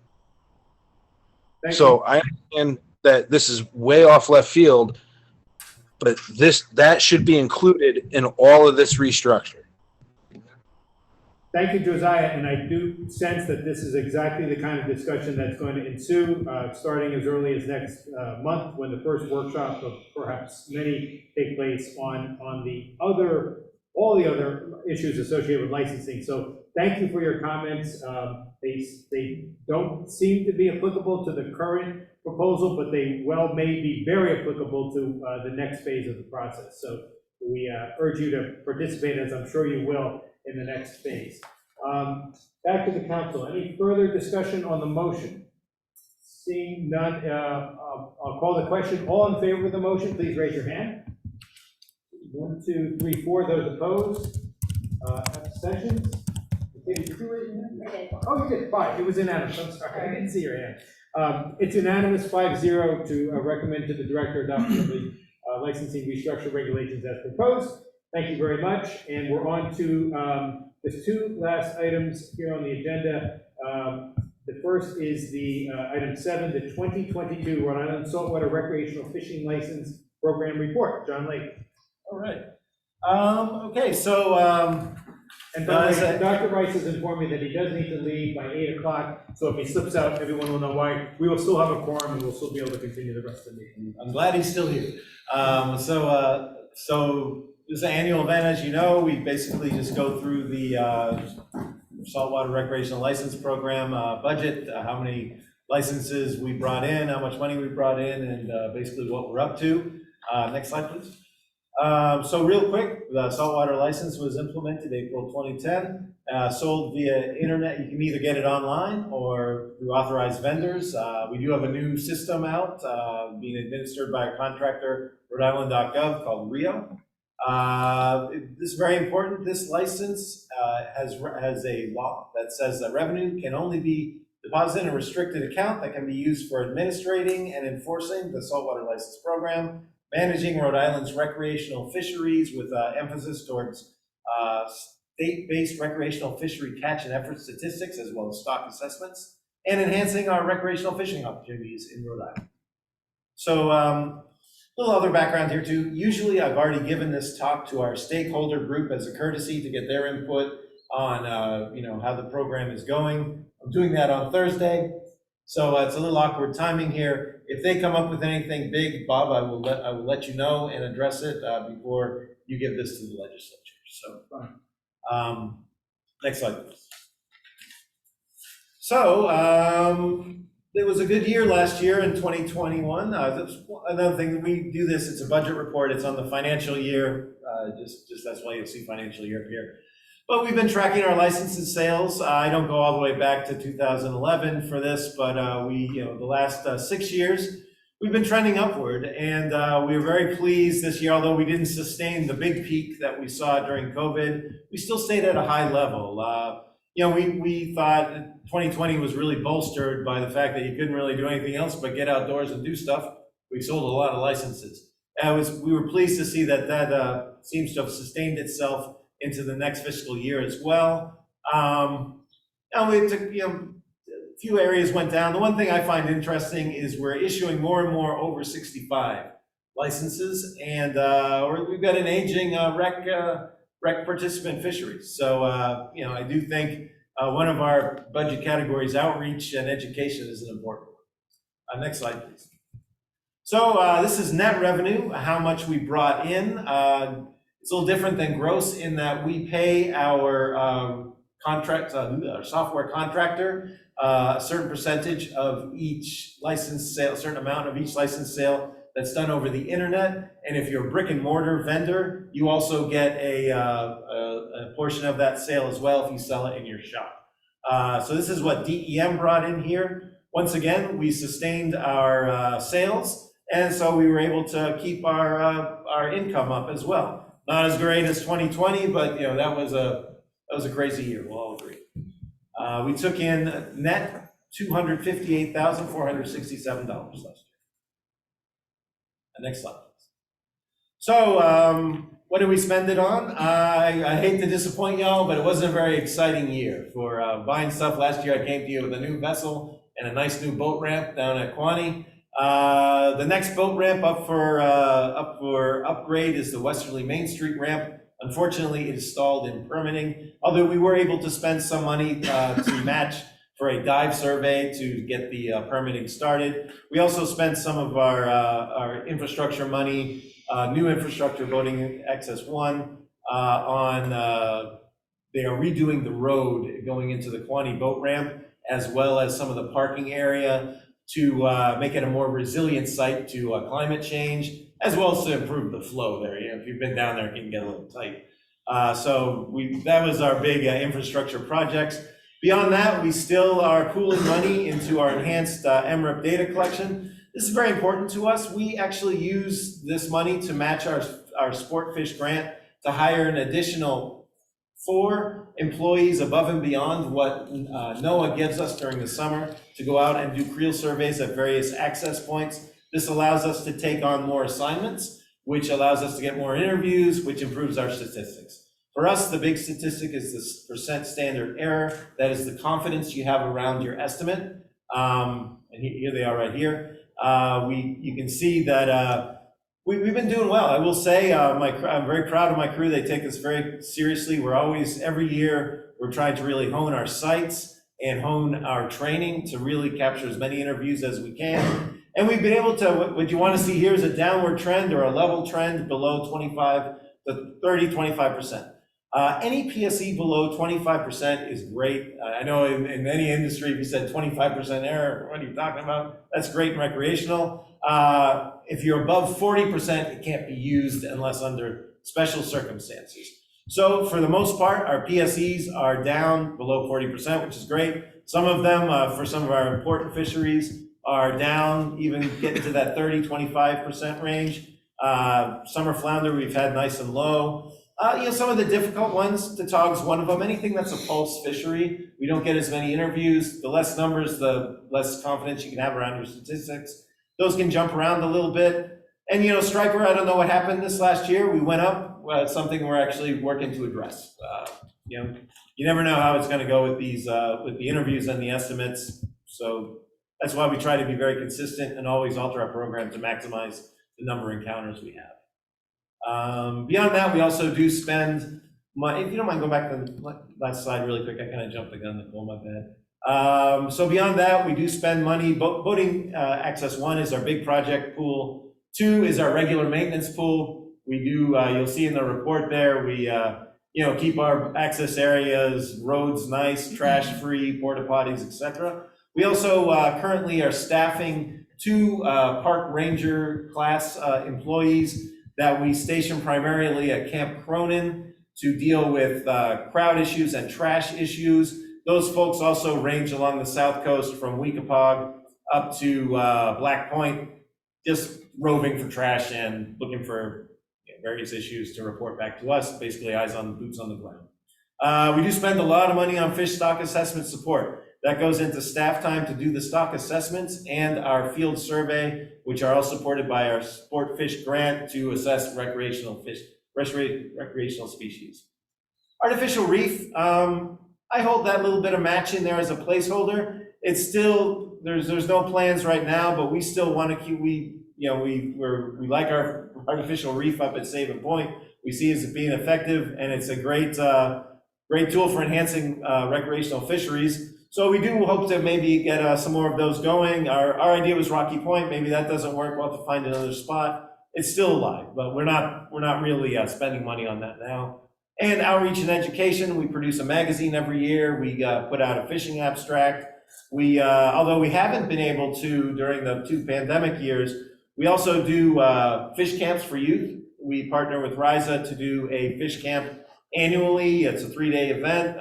O: So I understand that this is way off left field, but that should be included in all of this restructure.
A: Thank you, Josiah, and I do sense that this is exactly the kind of discussion that's going to ensue, starting as early as next month, when the first workshop of perhaps many take place on all the other issues associated with licensing. So thank you for your comments. They don't seem to be applicable to the current proposal, but they well may be very applicable to the next phase of the process. So we urge you to participate, as I'm sure you will, in the next phase. Back to the council. Any further discussion on the motion? Seeing none, I'll call the question. All in favor of the motion, please raise your hand. 1, 2, 3, 4. Those opposed? Abstentions? Okay, did you raise your hand? Oh, you did. 5. It was unanimous. I'm sorry. I didn't see your hand. It's unanimous 5-0 to recommend to the director adoption of the licensing restructure regulations as proposed. Thank you very much. And we're on to the 2 last items here on the agenda. The first is the item 7, the 2022 Rhode Island Saltwater Recreational Fishing License Program Report. John Lake.
C: All right. Okay, so
A: and by the way, Dr. Rice has informed me that he does need to leave by 8 o'clock. So if he slips out, everyone will know why. We will still have a quorum, and we'll still be able to continue the rest of the meeting.
C: I'm glad he's still here. So this is an annual event, as you know. We basically just go through the Saltwater Recreational License Program budget, how many licenses we brought in, how much money we brought in, and basically what we're up to. Next slide, please. So real quick, the saltwater license was implemented April 2010, sold via internet. You can either get it online or through authorized vendors. We do have a new system out being administered by a contractor, rhodeisland.gov, called Rio. This is very important. This license has a law that says that revenue can only be deposited in a restricted account that can be used for administrating and enforcing the saltwater license program, managing Rhode Island's recreational fisheries with emphasis towards state-based recreational fishery catch and effort statistics, as well as stock assessments, and enhancing our recreational fishing opportunities in Rhode Island. So a little other background here too. Usually I've already given this talk to our stakeholder group as a courtesy to get their input on how the program is going. I'm doing that on Thursday. So it's a little awkward timing here. If they come up with anything big, Bob, I will let you know and address it before you give this to the legislature. So, next slide, please. So, it was a good year last year in 2021. Another thing, we do this, it's a budget report, it's on the financial year, just that's why you'll see financial year up here. But we've been tracking our licenses sales. I don't go all the way back to 2011 for this, but the last 6 years, we've been trending upward, and we were very pleased this year, although we didn't sustain the big peak that we saw during COVID, we still stayed at a high level. We thought 2020 was really bolstered by the fact that you couldn't really do anything else but get outdoors and do stuff. We sold a lot of licenses. We were pleased to see that seems to have sustained itself into the next fiscal year as well. And we took, a few areas went down. The one thing I find interesting is we're issuing more and more over 65 licenses, and we've got an aging rec participant fisheries. So, I do think one of our budget categories, outreach and education, is an important one. Next slide, please. So this is net revenue, how much we brought in. It's a little different than gross in that we pay our our software contractor a certain percentage of each license sale, a certain amount of each license sale that's done over the internet. And if you're a brick and mortar vendor, you also get a portion of that sale as well if you sell it in your shop. So this is what DEM brought in here. Once again, we sustained our sales, and so we were able to keep our income up as well. Not as great as 2020, but that was a crazy year. We'll all agree. We took in net $258,467 last year. Next slide, please. So what did we spend it on? I hate to disappoint y'all, but it wasn't a very exciting year for buying stuff. Last year I came to you with a new vessel and a nice new boat ramp down at Quahog. The next boat ramp up for upgrade is the Westerly Main Street ramp. Unfortunately, it is stalled in permitting, although we were able to spend some money to match for a dive survey to get the permitting started. We also spent some of our infrastructure money, new infrastructure, boating access 1, they are redoing the road going into the Quahog boat ramp, as well as some of the parking area to make it a more resilient site to climate change, as well as to improve the flow there. You know, if you've been down there, it can get a little tight. That was our big infrastructure projects. Beyond that, we still are pooling money into our enhanced MRIP data collection. This is very important to us. We actually use this money to match our sport fish grant to hire an additional 4 employees above and beyond what NOAA gives us during the summer to go out and do creel surveys at various access points. This allows us to take on more assignments, which allows us to get more interviews, which improves our statistics. For us, the big statistic is this percent standard error. That is the confidence you have around your estimate. And here they are right here. You can see that we've been doing well. I will say I'm very proud of my crew. They take this very seriously. Every year, we're trying to really hone our sites and hone our training to really capture as many interviews as we can. And we've been able to, what you want to see here is a downward trend or a level trend below 25%. Any PSE below 25% is great. I know in any industry, if you said 25% error, what are you talking about? That's great in recreational. If you're above 40%, it can't be used unless under special circumstances. So for the most part, our PSEs are down below 40%, which is great. Some of them, for some of our important fisheries, are down, even getting to that 30-25% range. Summer flounder, we've had nice and low. Some of the difficult ones, Quahog's one of them. Anything that's a pulse fishery, we don't get as many interviews. The less numbers, the less confidence you can have around your statistics. Those can jump around a little bit. And striper, I don't know what happened this last year. We went up. It's something we're actually working to address. You never know how it's going to go with these, with the interviews and the estimates. So that's why we try to be very consistent and always alter our program to maximize the number of encounters we have. Beyond that, we also do spend money. If you don't mind, go back to the last slide really quick. I kind of jumped the gun, Nicole, my bad. So beyond that, we do spend money. Boating access 1 is our big project pool. 2 is our regular maintenance pool. We do, you'll see in the report there, we keep our access areas, roads nice, trash-free, porta potties, etc. We also currently are staffing 2 park ranger class employees that we station primarily at Camp Cronin to deal with crowd issues and trash issues. Those folks also range along the south coast from Quahog up to Black Point, just roving for trash and looking for various issues to report back to us, basically boots on the ground. We do spend a lot of money on fish stock assessment support. That goes into staff time to do the stock assessments and our field survey, which are all supported by our sport fish grant to assess recreational species. Artificial reef, I hold that little bit of match in there as a placeholder. It's still, there's no plans right now, but we still want to keep, we like our artificial reef up at Saving Point. We see it as being effective, and it's a great tool for enhancing recreational fisheries. So we do hope to maybe get some more of those going. Our idea was Rocky Point. Maybe that doesn't work. We'll have to find another spot. It's still alive, but we're not really spending money on that now. And outreach and education. We produce a magazine every year. We put out a fishing abstract. We, although we haven't been able to during the 2 pandemic years, we also do fish camps for youth. We partner with RISA to do a fish camp annually. It's a 3-day event.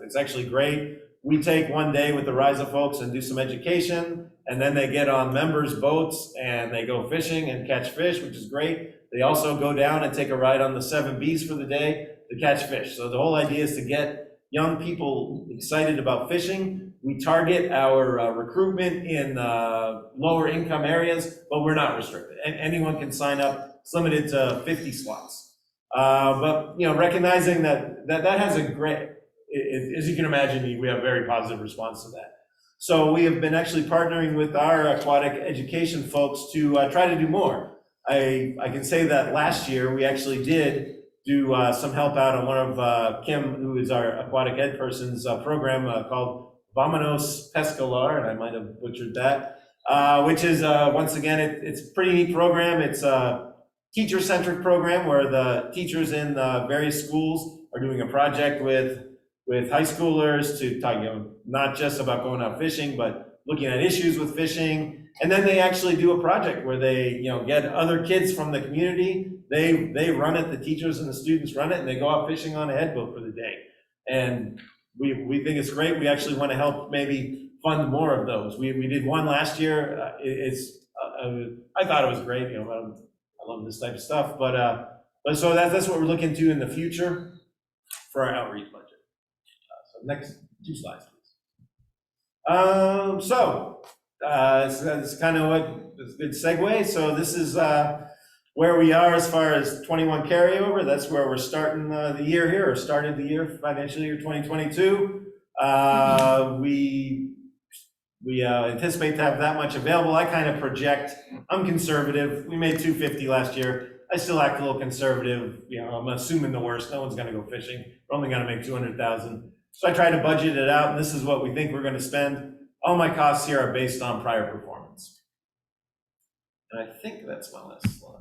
C: It's actually great. We take 1 day with the RISA folks and do some education, and then they get on members' boats and they go fishing and catch fish, which is great. They also go down and take a ride on the 7 Bs for the day to catch fish. So the whole idea is to get young people excited about fishing. We target our recruitment in lower income areas, but we're not restricted. And anyone can sign up. It's limited to 50 slots. But recognizing that has a great, as you can imagine, we have a very positive response to that. So we have been actually partnering with our aquatic education folks to try to do more. I can say that last year we actually did do some help out on one of Kim, who is our aquatic ed person's program called Vamonos Pescalar, and I might have butchered that, which is, once again, it's a pretty neat program. It's a teacher-centric program where the teachers in various schools are doing a project with high schoolers to talk, not just about going out fishing, but looking at issues with fishing. And then they actually do a project where they, get other kids from the community. They run it, the teachers and the students run it, and they go out fishing on a headboat for the day. And we think it's great. We actually want to help maybe fund more of those. We did one last year. I thought it was great. I love this type of stuff. But so that's what we're looking to in the future for our outreach budget. So next 2 slides, please. It's kind of what is a good segue. So this is where we are as far as 21 carryover. That's where we're starting the year here, or started the year, financial year 2022. We anticipate to have that much available. I kind of project, I'm conservative. We made 250 last year. I still act a little conservative. I'm assuming the worst. No one's going to go fishing. We're only going to make 200,000. So I try to budget it out, and this is what we think we're going to spend. All my costs here are based on prior performance. And I think that's my last slide.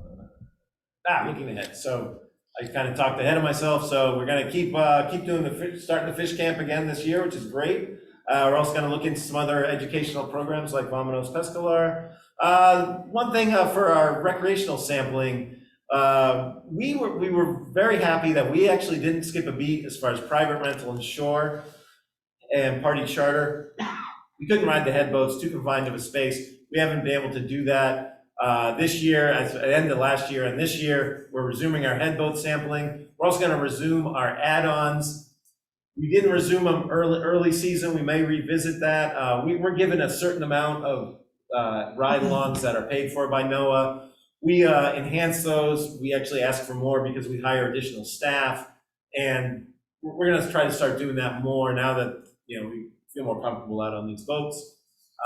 C: Looking ahead. So I kind of talked ahead of myself. So we're going to keep doing starting the fish camp again this year, which is great. We're also going to look into some other educational programs like Vamonos Pescalar. One thing for our recreational sampling, we were very happy that we actually didn't skip a beat as far as private rental and shore and party charter. We couldn't ride the headboats, too confined to a space. We haven't been able to do that this year, at the end of last year, and this year we're resuming our headboat sampling. We're also going to resume our add-ons. We didn't resume them early season. We may revisit that. We're given a certain amount of ride-alongs that are paid for by NOAA. We enhance those. We actually ask for more because we hire additional staff, and we're going to try to start doing that more now that we feel more comfortable out on these boats.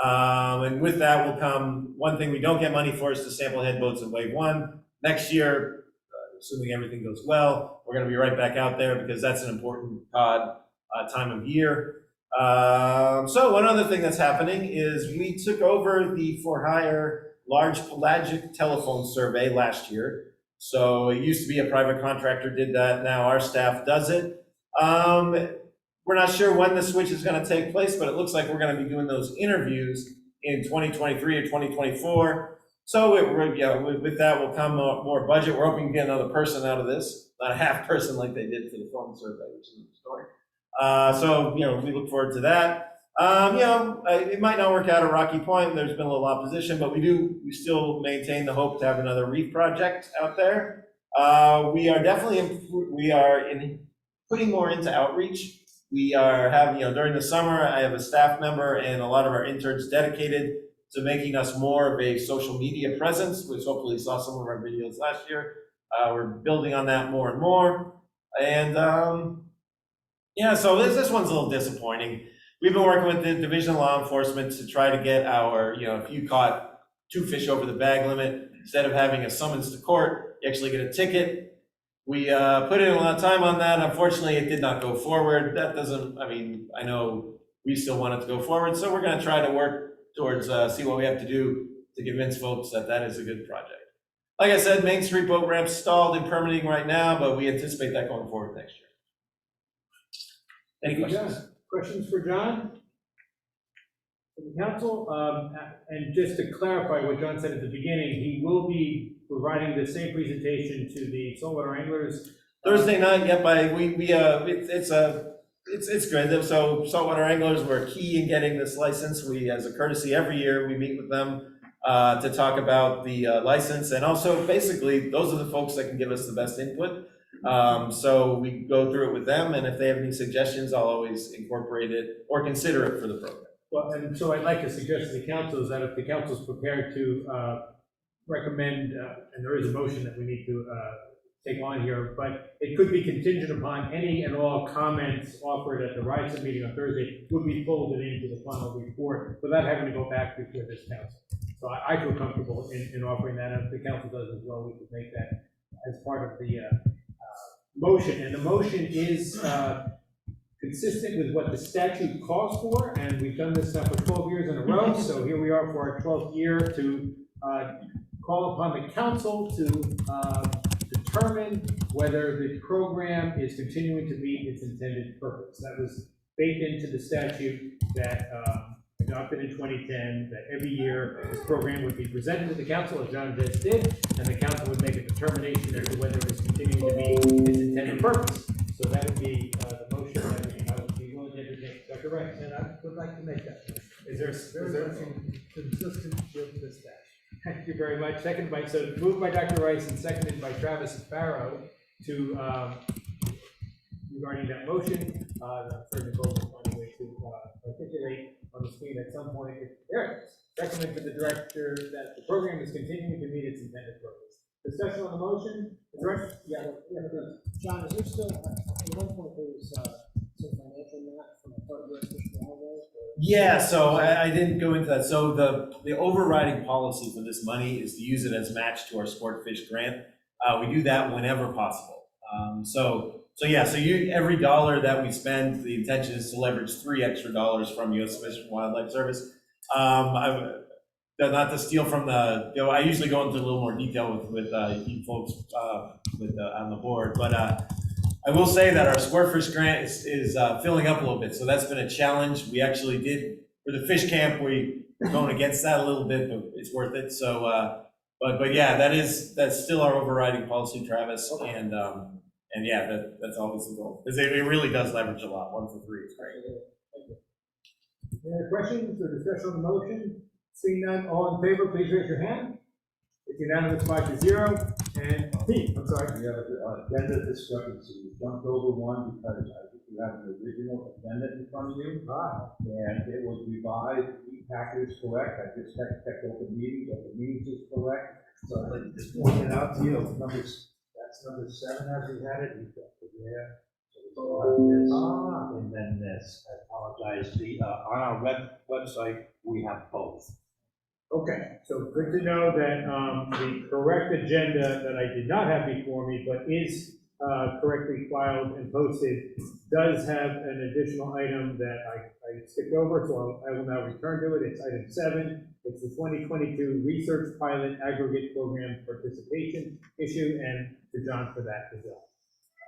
C: And with that will come, one thing we don't get money for is to sample headboats in wave 1. Next year, assuming everything goes well, we're going to be right back out there because that's an important time of year. So one other thing that's happening is we took over the for-hire large pelagic telephone survey last year. So it used to be a private contractor did that. Now our staff does it. We're not sure when the switch is going to take place, but it looks like we're going to be doing those interviews in 2023 or 2024. So with that will come more budget. We're hoping to get another person out of this, not a half person like they did for the phone survey, which is another story. So we look forward to that. It might not work out at Rocky Point. There's been a little opposition, but we still maintain the hope to have another reef project out there. We are definitely putting more into outreach. We are having, during the summer, I have a staff member and a lot of our interns dedicated to making us more of a social media presence, which hopefully saw some of our videos last year. We're building on that more and more. And so this one's a little disappointing. We've been working with the Division of Law Enforcement to try to get our, if you caught 2 fish over the bag limit, instead of having a summons to court, you actually get a ticket. We put in a lot of time on that. Unfortunately, it did not go forward. That doesn't, I know we still want it to go forward. So we're going to try to work towards, see what we have to do to convince folks that that is a good project. Like I said, Main Street boat ramp stalled in permitting right now, but we anticipate that going forward next year. Any questions?
G: Questions for John? For the council? And just to clarify what John said at the beginning, he will be providing the same presentation to the saltwater anglers
C: Thursday night. Yep, it's good. So saltwater anglers were key in getting this license. We, as a courtesy, every year we meet with them to talk about the license, and also basically those are the folks that can give us the best input. So we go through it with them, and if they have any suggestions, I'll always incorporate it or consider it for the program.
G: Well, and so I'd like to suggest to the council is that if the council is prepared to recommend, and there is a motion that we need to take on here, but it could be contingent upon any and all comments offered at the RIMFC meeting on Thursday would be folded into the final report without having to go back before this council. So I feel comfortable in offering that. If the council does as well, we could make that as part of the
A: motion, and the motion is consistent with what the statute calls for, and we've done this now for 12 years in a row, so here we are for our 12th year to call upon the council to determine whether the program is continuing to meet its intended purpose. That was baked into the statute that adopted in 2010, that every year this program would be presented to the council, as John just did, and the council would make a determination as to whether it is continuing to meet its intended purpose. So that would be the motion that I would be willing to entertain. Dr. Wright?
D: And I would like to make that motion.
A: Is there
D: Something consistent with this statute.
A: Thank you very much. Seconded by, so moved by Dr. Rice and seconded by Travis Barrow to, regarding that motion. I'm sure Nicole will find a way to articulate on the screen at some point. There it is. Recommend to the director that the program is continuing to meet its intended purpose. Discussion on the motion?
D: John, is there still, at one point there was some financial map from a part of the Recreational?
C: Yeah, so I didn't go into that. So the overriding policy for this money is to use it as match to our sport fish grant. We do that whenever possible. So every dollar that we spend, the intention is to leverage $3 extra from U.S. Fish and Wildlife Service. Not to steal from I usually go into a little more detail with you folks on the board, but I will say that our sport fish grant is filling up a little bit, so that's been a challenge. We actually did, for the fish camp, we're going against that a little bit, but it's worth it. So, but yeah, that's still our overriding policy, Travis,
D: okay.
C: and yeah, that's always the goal, because it really does leverage a lot. 1 for 3 is great.
A: Any other questions or discussion on the motion? Seeing none, all in favor, please raise your hand. It's unanimous 5-0. And Pete, I'm sorry.
J: We have an agenda discrepancy. We jumped over one because I think you have an original agenda in front of you. And it was revised, the packet is correct. I just checked open meetings, open meetings is correct. So I'd like to just point it out to you. That's number 7 as we had it. You've got it there. So it's all like this. And then this. I apologize. On our website, we have both.
A: Okay, so good to know that the correct agenda that I did not have before me, but is correctly filed and posted, does have an additional item that I skipped over, so I will now return to it. It's item 7. It's the 2022 Research Pilot Aggregate Program Participation issue, and to John for that as well.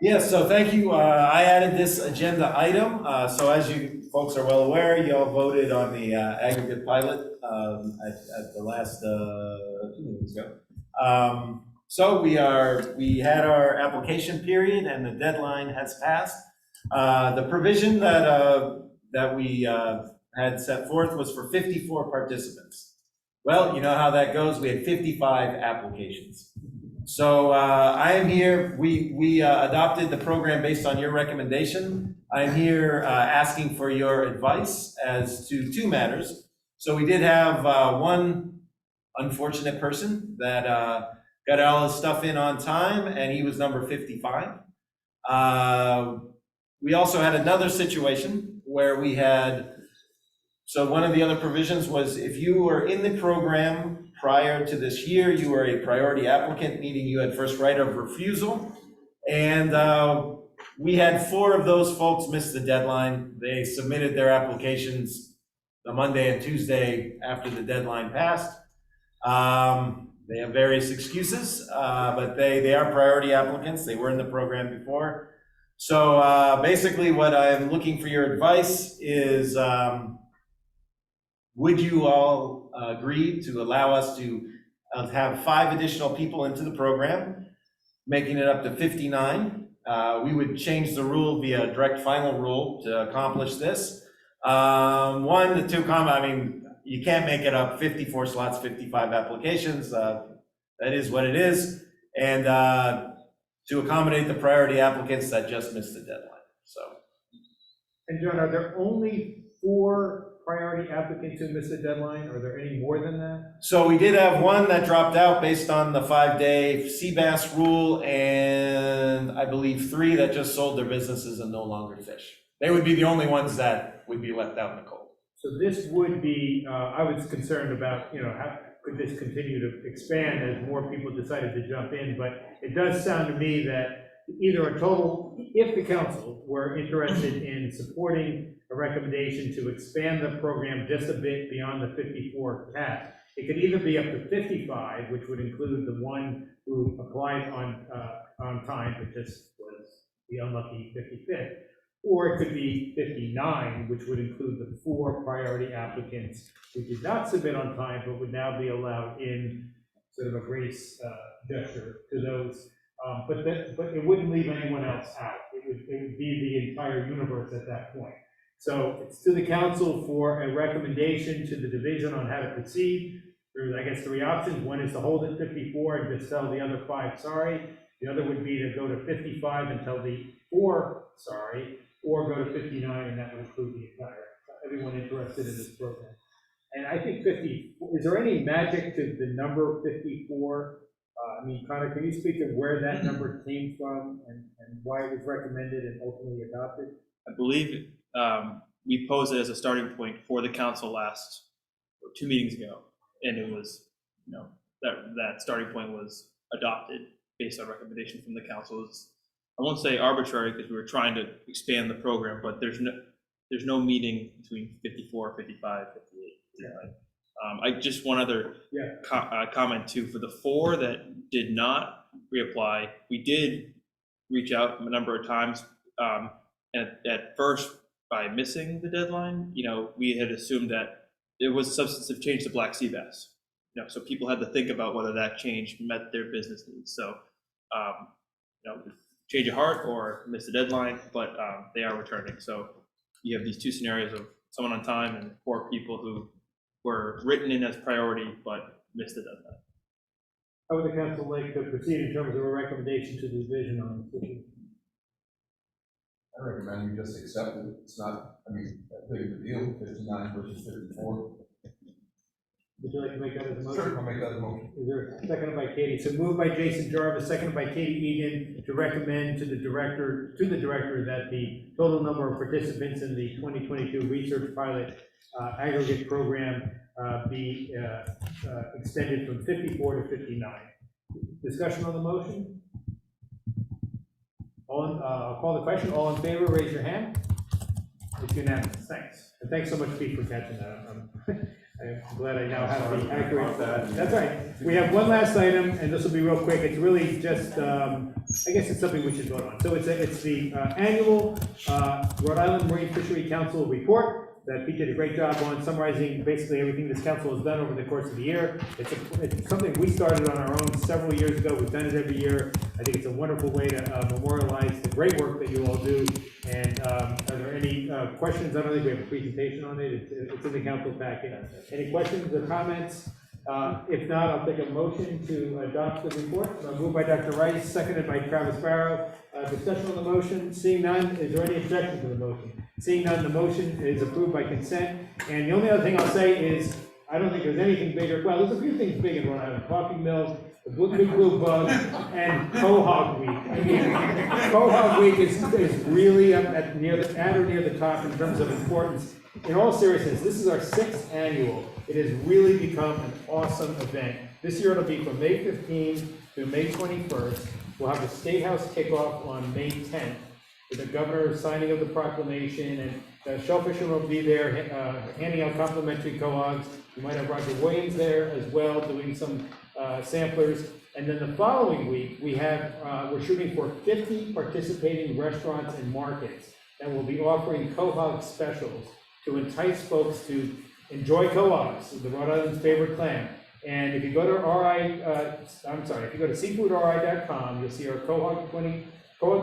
C: Yeah, so thank you. I added this agenda item. So as you folks are well aware, you all voted on the aggregate pilot at the last 2 meetings ago. So we had our application period and the deadline has passed. The provision that we had set forth was for 54 participants. Well, you know how that goes. We had 55 applications. So I am here, we adopted the program based on your recommendation. I'm here asking for your advice as to 2 matters. So we did have one unfortunate person that got all his stuff in on time, and he was number 55. We also had another situation where we had, so one of the other provisions was if you were in the program prior to this year, you were a priority applicant, meaning you had first right of refusal. And we had 4 of those folks miss the deadline. They submitted their applications the Monday and Tuesday after the deadline passed. They have various excuses, but they are priority applicants. They were in the program before. So basically what I'm looking for your advice is, would you all agree to allow us to have 5 additional people into the program, making it up to 59? We would change the rule via direct final rule to accomplish this. 1 to 2 I mean, you can't make it up 54 slots, 55 applications. That is what it is. And to accommodate the priority applicants that just missed the deadline. So.
A: And John, are there only 4 priority applicants who missed the deadline? Are there any more than that?
C: So we did have 1 that dropped out based on the 5-day sea bass rule, and I believe 3 that just sold their businesses and no longer fish. They would be the only ones that would be left out in the cold.
A: So this would be, I was concerned about, how could this continue to expand as more people decided to jump in, but it does sound to me that either a total, if the council were interested in supporting a recommendation to expand the program just a bit beyond the 54 cap, it could either be up to 55, which would include the one who applied on time, but just was the unlucky 55th, or it could be 59, which would include the 4 priority applicants who did not submit on time, but would now be allowed in sort of a grace gesture to those. But it wouldn't leave anyone else out. It would be the entire universe at that point. So it's to the council for a recommendation to the division on how to proceed. There's, I guess, 3 options. One is to hold it 54 and just tell the other 5 sorry. The other would be to go to 55 and tell the 4 sorry, or go to 59, and that would include the entire, everyone interested in this program. And I think 50, is there any magic to the number 54? I mean, Connor, can you speak of where that number came from and why it was recommended and ultimately adopted?
I: I believe we posed it as a starting point for the council last 2 meetings ago, and it was, that starting point was adopted based on recommendation from the council. I won't say arbitrary because we were trying to expand the program, but there's no meeting between 54, 55, 58. I just one other comment too, for the 4 that did not reapply, we did reach out a number of times. At first, by missing the deadline, we had assumed that it was substantive change to black sea bass. So people had to think about whether that change met their business needs. So, change of heart or miss the deadline, but they are returning. So you have these 2 scenarios of someone on time and 4 people who were written in as priority but missed the deadline.
A: How would the council like to proceed in terms of a recommendation to the division on this issue?
M: I recommend you just accept it. It's not, that big of a deal, 59 versus 54.
A: Would you like to make that as a motion?
M: Sure, I'll make that as a motion.
A: Is there a second by Katie? So moved by Jason Jarvis, seconded by Katie Egan, to recommend to the director that the total number of participants in the 2022 research pilot aggregate program be extended from 54 to 59. Discussion on the motion? I'll call the question. All in favor, raise your hand. It's unanimous. Thanks. And thanks so much, Pete, for catching that. I'm glad I now have the accurate. That's right. We have one last item, and this will be real quick. It's really just, I guess it's something we should vote on. So it's the annual Rhode Island Marine Fishery Council report that Pete did a great job on, summarizing basically everything this council has done over the course of the year. It's something we started on our own several years ago. We've done it every year. I think it's a wonderful way to memorialize the great work that you all do. And are there any questions? I don't think we have a presentation on it. It's in the council packet. Any questions or comments? If not, I'll take a motion to adopt the report. Moved by Dr. Rice, seconded by Travis Barrow. Discussion on the motion. Seeing none, is there any objection to the motion? Seeing none, the motion is approved by consent. And the only other thing I'll say is, I don't think there's anything bigger. Well, there's a few things big in Rhode Island. Coffee mills, the Big Blue Bug, and Quahog Week. I mean, Quahog Week is really at or near the top in terms of importance. In all seriousness, this is our 6th annual. It has really become an awesome event. This year it'll be from May 15th to May 21st. We'll have the State House kickoff on May 10th with the governor signing of the proclamation, and the shellfishermen will be there handing out complimentary quahogs. You might have Roger Williams there as well doing some samplers. And then the following week, we're shooting for 50 participating restaurants and markets that will be offering quahog specials to entice folks to enjoy quahogs, the Rhode Island's favorite clam. And if you go to seafoodri.com, you'll see our Quahog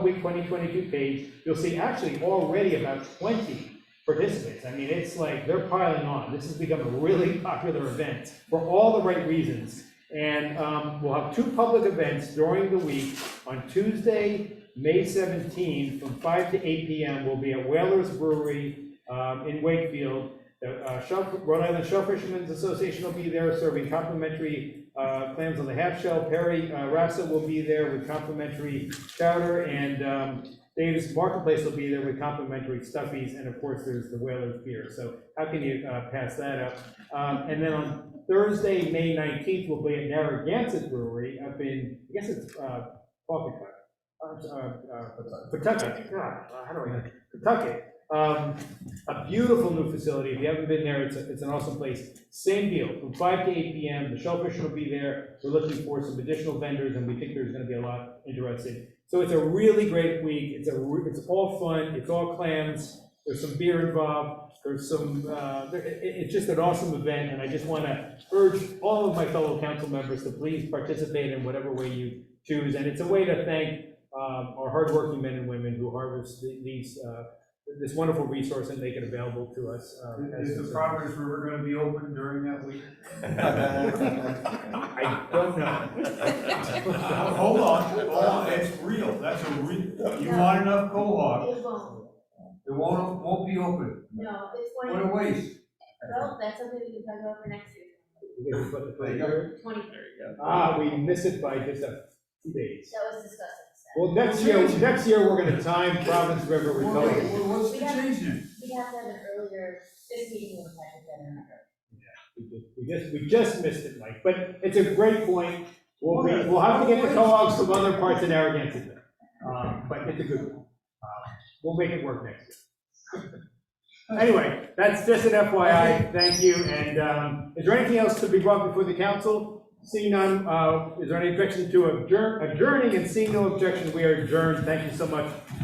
A: Week 2022 page. You'll see actually already about 20 participants. I mean, it's like they're piling on. This has become a really popular event for all the right reasons. And we'll have 2 public events during the week. On Tuesday, May 17th, from 5 to 8 p.m., we'll be at Whalers Brewery in Wakefield. The Rhode Island Shellfishermen's Association will be there serving complimentary clams on the half shell. Perry Rassa will be there with complimentary chowder, and Dave's Marketplace will be there with complimentary stuffies, and of course there's the Whalers beer. So how can you pass that up? And then on Thursday, May 19th, we'll be at Narragansett Brewery up in, I guess it's Pawcatuck. Pawtucket, God, how do I, Pawtucket. A beautiful new facility. If you haven't been there, it's an awesome place. Same deal, from 5 to 8 p.m. The shellfish will be there. We're looking for some additional vendors, and we think there's going to be a lot interested. So it's a really great week. It's all fun. It's all clams. There's some beer involved. There's some. It's just an awesome event, and I just want to urge all of my fellow council members to please participate in whatever way you choose. And it's a way to thank our hardworking men and women who harvest this wonderful resource and make it available to us.
J: Is the Providence River gonna be open during that week?
A: I don't know.
J: Hold on, it's real, that's a real, you want enough Quahog,
B: It won't,
J: it won't be open.
B: no, it's
J: What
B: going,
J: a waste.
B: well, that's something we can talk about for next year,
A: There you go.
B: 20.
A: We missed it by just a few days.
B: That was discussed.
A: Well, next year, we're gonna time Providence River with
J: Well,
A: COVID.
J: what's the change then?
B: We have to have an earlier, this meeting was had better.
A: We just missed it, Mike, but it's a great point. We'll have to get the co-ops from other parts of Narragansett. But it's a good one. We'll make it work next year. Anyway, that's just an FYI, thank you, and, is there anything else to be brought before the council? Seeing none, is there any objection to adjourning, and seeing no objection, we are adjourned, thank you so much.